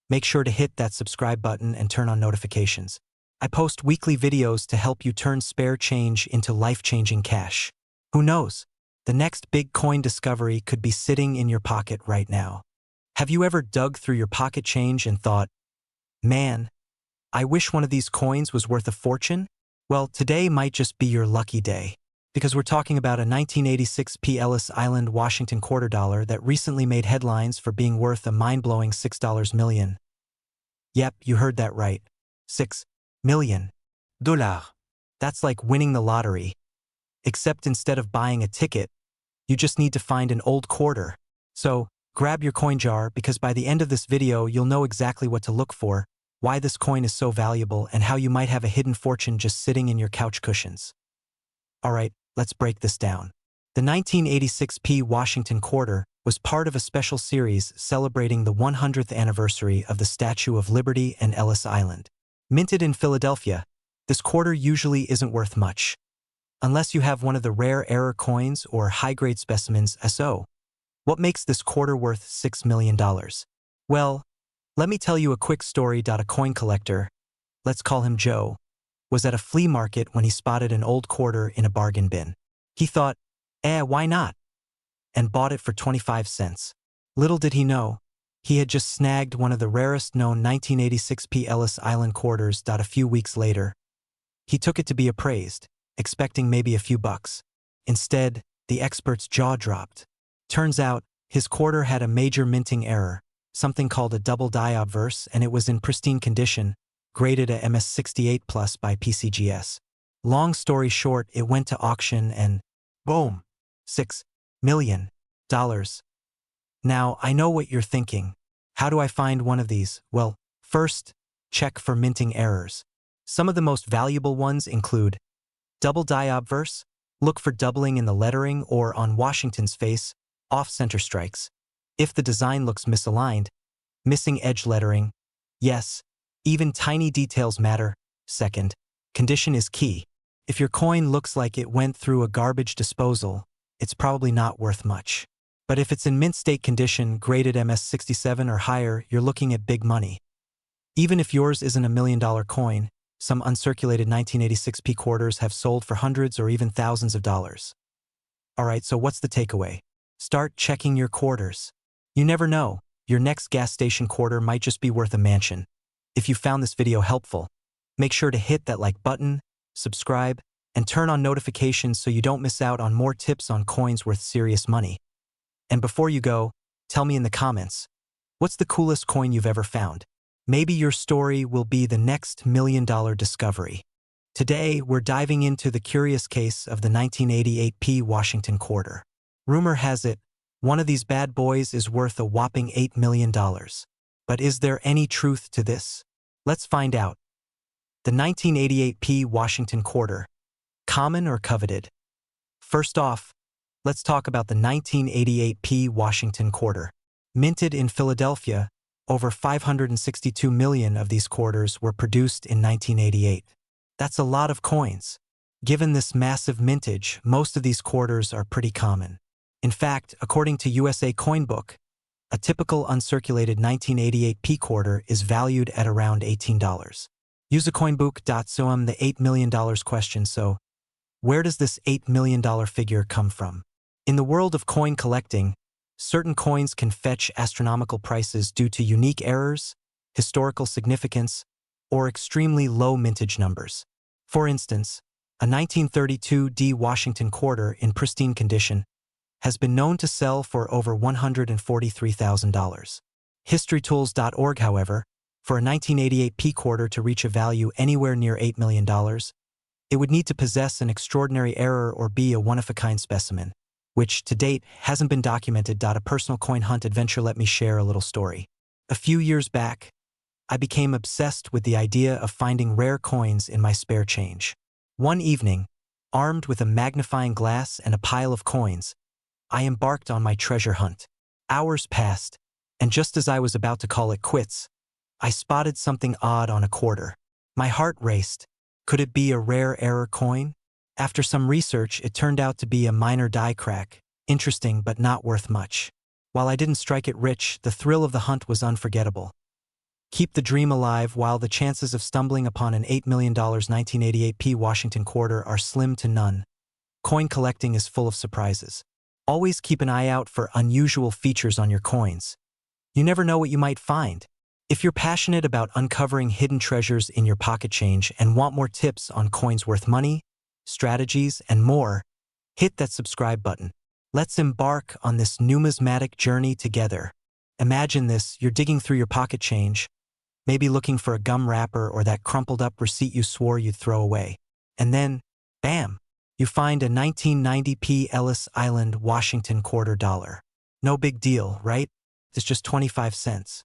make sure to hit that subscribe button and turn on notifications. I post weekly videos to help you turn spare change into life-changing cash. Who knows? The next big coin discovery could be sitting in your pocket right now. Have you ever dug through your pocket change and thought, man, I wish one of these coins was worth a fortune? Well, today might just be your lucky day, because we're talking about a 1986 Ellis Island, Washington quarter dollar that recently made headlines for being worth a mind-blowing $6 million. Yep, you heard that right. $6 million. That's like winning the lottery. Except instead of buying a ticket, you just need to find an old quarter. So, grab your coin jar, because by the end of this video you'll know exactly what to look for, why this coin is so valuable, and how you might have a hidden fortune just sitting in your couch cushions. Alright, let's break this down. The 1986 Washington quarter was part of a special series celebrating the 100th anniversary of the Statue of Liberty and Ellis Island. Minted in Philadelphia, this quarter usually isn't worth much, unless you have one of the rare error coins or high-grade specimens SO. What makes this quarter worth $6 million? Well, let me tell you a quick story. A coin collector, let's call him Joe, was at a flea market when he spotted an old quarter in a bargain bin. He thought, why not? And bought it for 25 cents. Little did he know, he had just snagged one of the rarest known 1986 Ellis Island quarters. A few weeks later, he took it to be appraised, expecting maybe a few bucks. Instead, the expert's jaw dropped. Turns out, his quarter had a major minting error, something called a double die obverse, and it was in pristine condition, graded a MS68+ by PCGS. Long story short, it went to auction and boom, $6 million. Now, I know what you're thinking. How do I find one of these? Well, first, check for minting errors. Some of the most valuable ones include double die obverse, look for doubling in the lettering or on Washington's face, off-center strikes. If the design looks misaligned, missing edge lettering, yes, even tiny details matter. Second, condition is key. If your coin looks like it went through a garbage disposal, it's probably not worth much. But if it's in mint state condition, graded MS67 or higher, you're looking at big money. Even if yours isn't a $1 million coin, some uncirculated 1986 quarters have sold for hundreds or even thousands of dollars. Alright, so what's the takeaway? Start checking your quarters. You never know, your next gas station quarter might just be worth a mansion. If you found this video helpful, make sure to hit that like button, subscribe, and turn on notifications so you don't miss out on more tips on coins worth serious money. And before you go, tell me in the comments, what's the coolest coin you've ever found? Maybe your story will be the next $1 million discovery. Today, we're diving into the curious case of the 1988 Washington quarter. Rumor has it, one of these bad boys is worth a whopping $8 million. But is there any truth to this? Let's find out. The 1988 Washington quarter. Common or coveted? First off, let's talk about the 1988 Washington quarter. Minted in Philadelphia, over 562 million of these quarters were produced in 1988. That's a lot of coins. Given this massive mintage, most of these quarters are pretty common. In fact, according to USA Coinbook, a typical uncirculated 1988 quarter is valued at around $18. Usacoinbook.com the $8 million question. So, where does this $8 million figure come from? In the world of coin collecting, certain coins can fetch astronomical prices due to unique errors, historical significance, or extremely low mintage numbers. For instance, a 1932 Washington quarter in pristine condition has been known to sell for over $143,000. HistoryTools.org, however, for a 1988 quarter to reach a value anywhere near $8 million, it would need to possess an extraordinary error or be a one-of-a-kind specimen, which, to date, hasn't been documented. A personal coin hunt adventure. Let me share a little story. A few years back, I became obsessed with the idea of finding rare coins in my spare change. One evening, armed with a magnifying glass and a pile of coins, I embarked on my treasure hunt. Hours passed, and just as I was about to call it quits, I spotted something odd on a quarter. My heart raced. Could it be a rare error coin? After some research, it turned out to be a minor die crack, interesting but not worth much. While I didn't strike it rich, the thrill of the hunt was unforgettable. Keep the dream alive while the chances of stumbling upon an $8 million 1988 P Washington quarter are slim to none. Coin collecting is full of surprises. Always keep an eye out for unusual features on your coins. You never know what you might find. If you're passionate about uncovering hidden treasures in your pocket change and want more tips on coins worth money, strategies, and more, hit that subscribe button. Let's embark on this numismatic journey together. Imagine this: you're digging through your pocket change, maybe looking for a gum wrapper or that crumpled up receipt you swore you'd throw away. And then, bam, you find a 1990 P Ellis Island Washington quarter dollar. No big deal, right? It's just 25 cents.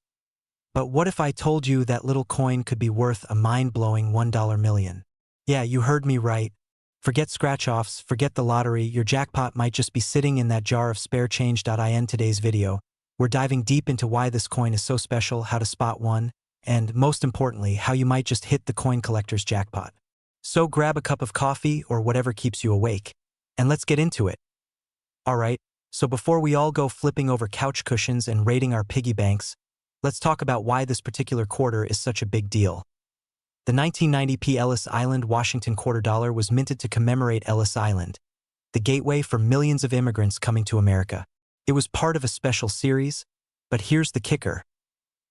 But what if I told you that little coin could be worth a mind-blowing $1 million? Yeah, you heard me right. Forget scratch-offs, forget the lottery, your jackpot might just be sitting in that jar of spare change. In today's video, we're diving deep into why this coin is so special, how to spot one, and most importantly, how you might just hit the coin collector's jackpot. So grab a cup of coffee or whatever keeps you awake, and let's get into it. Alright, so before we all go flipping over couch cushions and raiding our piggy banks, let's talk about why this particular quarter is such a big deal. The 1990 P Ellis Island Washington quarter dollar was minted to commemorate Ellis Island, the gateway for millions of immigrants coming to America. It was part of a special series, but here's the kicker.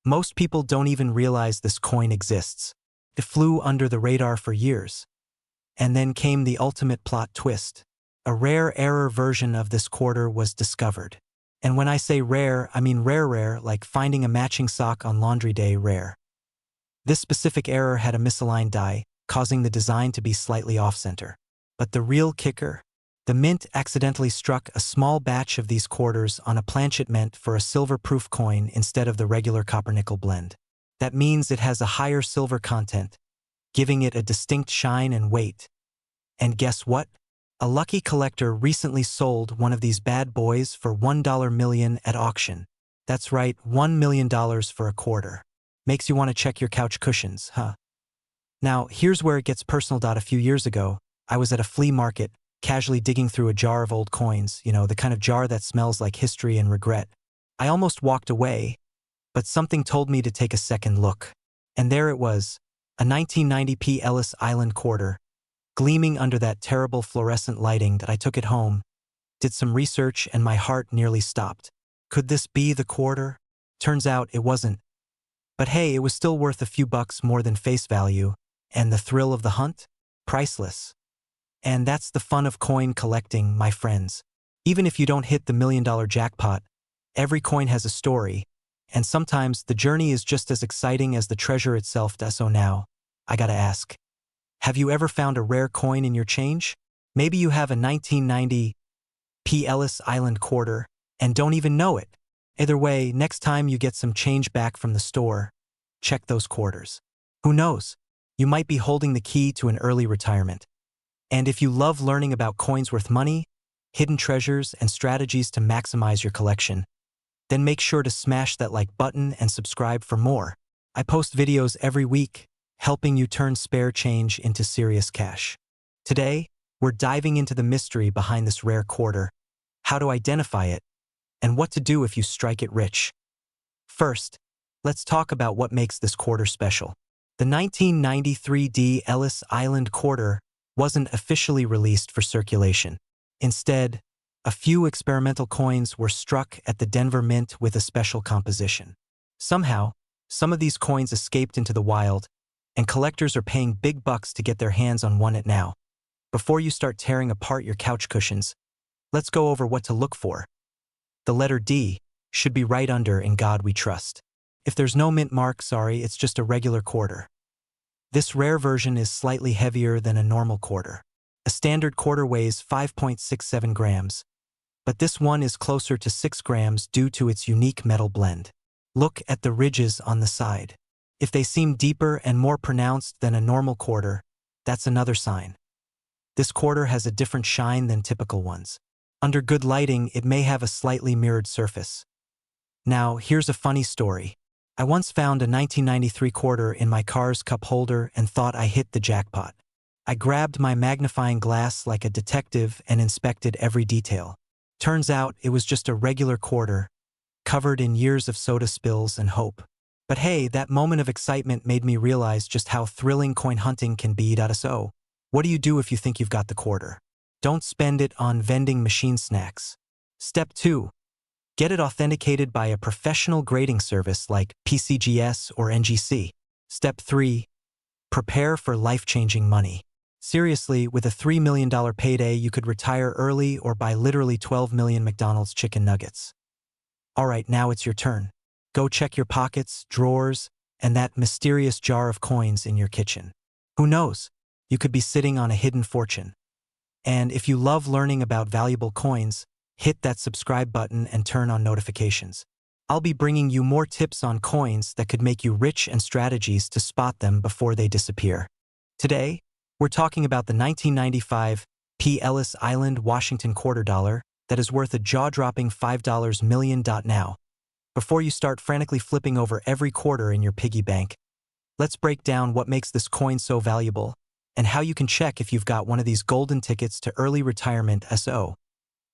Most people don't even realize this coin exists. It flew under the radar for years. And then came the ultimate plot twist. A rare version of this quarter was discovered. And when I say rare, I mean rare, like finding a matching sock on laundry day rare. This specific error had a misaligned die, causing the design to be slightly off-center. But the real kicker? The mint accidentally struck a small batch of these quarters on a planchet meant for a silver-proof coin instead of the regular copper-nickel blend. That means it has a higher silver content, giving it a distinct shine and weight. And guess what? A lucky collector recently sold one of these bad boys for $1 million at auction. That's right, $1 million for a quarter. Makes you want to check your couch cushions, huh? Now, here's where it gets personal. A few years ago, I was at a flea market, casually digging through a jar of old coins, the kind of jar that smells like history and regret. I almost walked away, but something told me to take a second look. And there it was, a 1990 P Ellis Island quarter, gleaming under that terrible fluorescent lighting. That I took it home, did some research, and my heart nearly stopped. Could this be the quarter? Turns out it wasn't. But hey, it was still worth a few bucks more than face value, and the thrill of the hunt? Priceless. And that's the fun of coin collecting, my friends. Even if you don't hit the $1 million jackpot, every coin has a story, and sometimes the journey is just as exciting as the treasure itself. So now, I gotta ask, have you ever found a rare coin in your change? Maybe you have a 1990 P Ellis Island quarter and don't even know it. Either way, next time you get some change back from the store, check those quarters. Who knows? You might be holding the key to an early retirement. And if you love learning about coins worth money, hidden treasures, and strategies to maximize your collection, then make sure to smash that like button and subscribe for more. I post videos every week, helping you turn spare change into serious cash. Today, we're diving into the mystery behind this rare quarter, how to identify it, and what to do if you strike it rich. First, let's talk about what makes this quarter special. The 1993 D Ellis Island quarter wasn't officially released for circulation. Instead, a few experimental coins were struck at the Denver Mint with a special composition. Somehow, some of these coins escaped into the wild, and collectors are paying big bucks to get their hands on one now. Before you start tearing apart your couch cushions, let's go over what to look for. The letter D should be right under "In God We Trust." If there's no mint mark, sorry, it's just a regular quarter. This rare version is slightly heavier than a normal quarter. A standard quarter weighs 5.67 grams, but this one is closer to 6 grams due to its unique metal blend. Look at the ridges on the side. If they seem deeper and more pronounced than a normal quarter, that's another sign. This quarter has a different shine than typical ones. Under good lighting, it may have a slightly mirrored surface. Now, here's a funny story. I once found a 1993 quarter in my car's cup holder and thought I hit the jackpot. I grabbed my magnifying glass like a detective and inspected every detail. Turns out it was just a regular quarter, covered in years of soda spills and hope. But hey, that moment of excitement made me realize just how thrilling coin hunting can be. So, what do you do if you think you've got the quarter? Don't spend it on vending machine snacks. Step 2. Get it authenticated by a professional grading service like PCGS or NGC. Step 3. Prepare for life-changing money. Seriously, with a $3 million payday, you could retire early or buy literally 12 million McDonald's chicken nuggets. Alright, now it's your turn. Go check your pockets, drawers, and that mysterious jar of coins in your kitchen. Who knows? You could be sitting on a hidden fortune. And if you love learning about valuable coins, hit that subscribe button and turn on notifications. I'll be bringing you more tips on coins that could make you rich and strategies to spot them before they disappear. Today, we're talking about the 1995 P. Ellis Island Washington quarter dollar that is worth a jaw-dropping $5 million. Now, before you start frantically flipping over every quarter in your piggy bank, let's break down what makes this coin so valuable and how you can check if you've got one of these golden tickets to early retirement. So,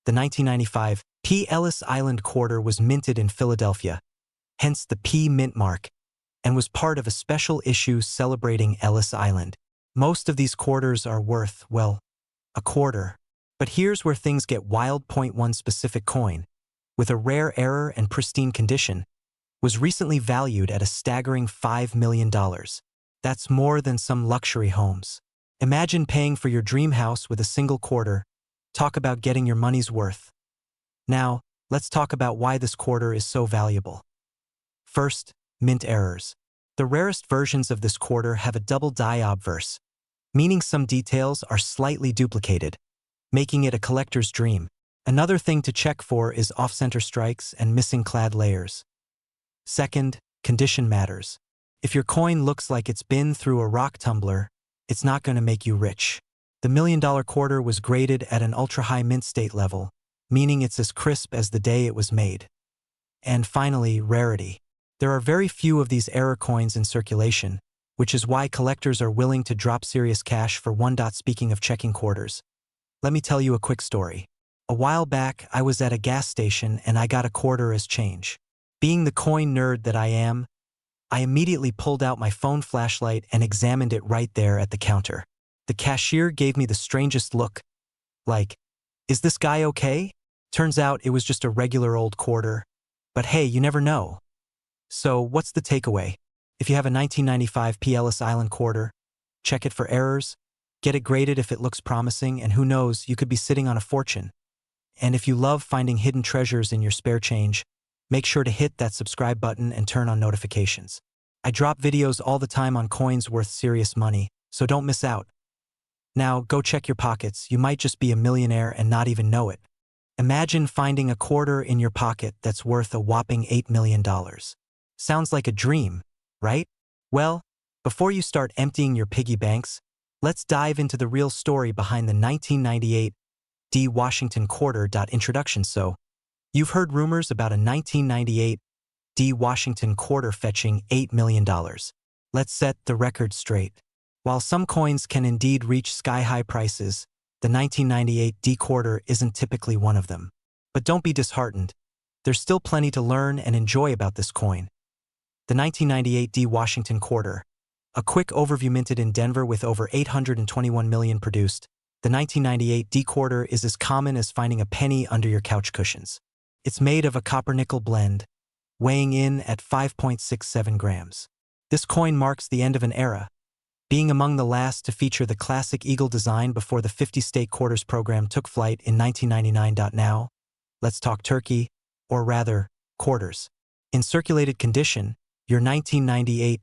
the 1995 P. Ellis Island quarter was minted in Philadelphia, hence the P mint mark, and was part of a special issue celebrating Ellis Island. Most of these quarters are worth, well, a quarter. But here's where things get wild. Point one specific coin, with a rare error and pristine condition, was recently valued at a staggering $5 million. That's more than some luxury homes. Imagine paying for your dream house with a single quarter. Talk about getting your money's worth. Now, let's talk about why this quarter is so valuable. First, mint errors. The rarest versions of this quarter have a double die obverse, meaning some details are slightly duplicated, making it a collector's dream. Another thing to check for is off-center strikes and missing clad layers. Second, condition matters. If your coin looks like it's been through a rock tumbler, it's not going to make you rich. The $1 million quarter was graded at an ultra-high mint state level, meaning it's as crisp as the day it was made. And finally, rarity. There are very few of these error coins in circulation, which is why collectors are willing to drop serious cash for one. Speaking of checking quarters, let me tell you a quick story. A while back, I was at a gas station and I got a quarter as change. Being the coin nerd that I am, I immediately pulled out my phone flashlight and examined it right there at the counter. The cashier gave me the strangest look, like, "Is this guy okay?" Turns out it was just a regular old quarter. But hey, you never know. So what's the takeaway? If you have a 1995 P. Ellis Island quarter, check it for errors, get it graded if it looks promising, and who knows, you could be sitting on a fortune. And if you love finding hidden treasures in your spare change, make sure to hit that subscribe button and turn on notifications. I drop videos all the time on coins worth serious money, so don't miss out. Now, go check your pockets. You might just be a millionaire and not even know it. Imagine finding a quarter in your pocket that's worth a whopping $8 million. Sounds like a dream, right? Well, before you start emptying your piggy banks, let's dive into the real story behind the 1998 D. Washington quarter. Introduction. So, you've heard rumors about a 1998 D. Washington quarter fetching $8 million. Let's set the record straight. While some coins can indeed reach sky-high prices, the 1998 D quarter isn't typically one of them. But don't be disheartened. There's still plenty to learn and enjoy about this coin. The 1998 D. Washington quarter. A quick overview. Minted in Denver with over 821 million produced, the 1998 D quarter is as common as finding a penny under your couch cushions. It's made of a copper-nickel blend, weighing in at 5.67 grams. This coin marks the end of an era, being among the last to feature the classic eagle design before the 50-state quarters program took flight in 1999. Now, let's talk turkey, or rather, quarters. In circulated condition, your 1998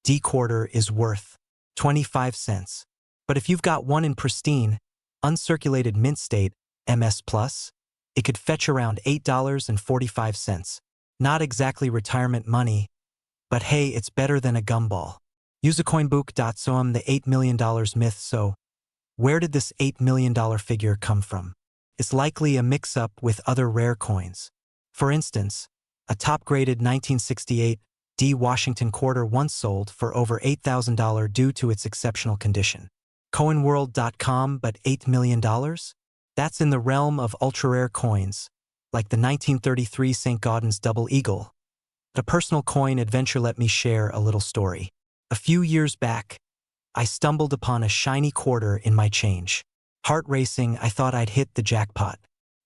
D quarter is worth 25 cents. But if you've got one in pristine, uncirculated mint state, MS+, it could fetch around $8.45. Not exactly retirement money, but hey, it's better than a gumball. Use a coinbook. So I'm the $8 million myth. So, where did this $8 million figure come from? It's likely a mix-up with other rare coins. For instance, a top-graded 1968 D. Washington quarter once sold for over $8,000 due to its exceptional condition. Coinworld.com, but $8 million? That's in the realm of ultra-rare coins, like the 1933 St. Gaudens Double Eagle. A personal coin adventure. Let me share a little story. A few years back, I stumbled upon a shiny quarter in my change. Heart racing, I thought I'd hit the jackpot.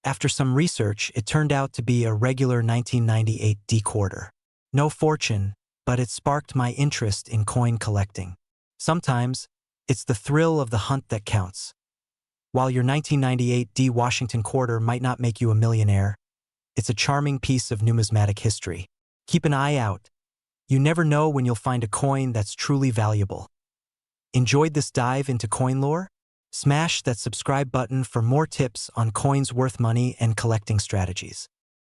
After some research, it turned out to be a regular 1998 D quarter. No fortune, but it sparked my interest in coin collecting. Sometimes, it's the thrill of the hunt that counts. While your 1998 D Washington quarter might not make you a millionaire, it's a charming piece of numismatic history. Keep an eye out. You never know when you'll find a coin that's truly valuable. Enjoyed this dive into coin lore? Smash that subscribe button for more tips on coins worth money and collecting strategies.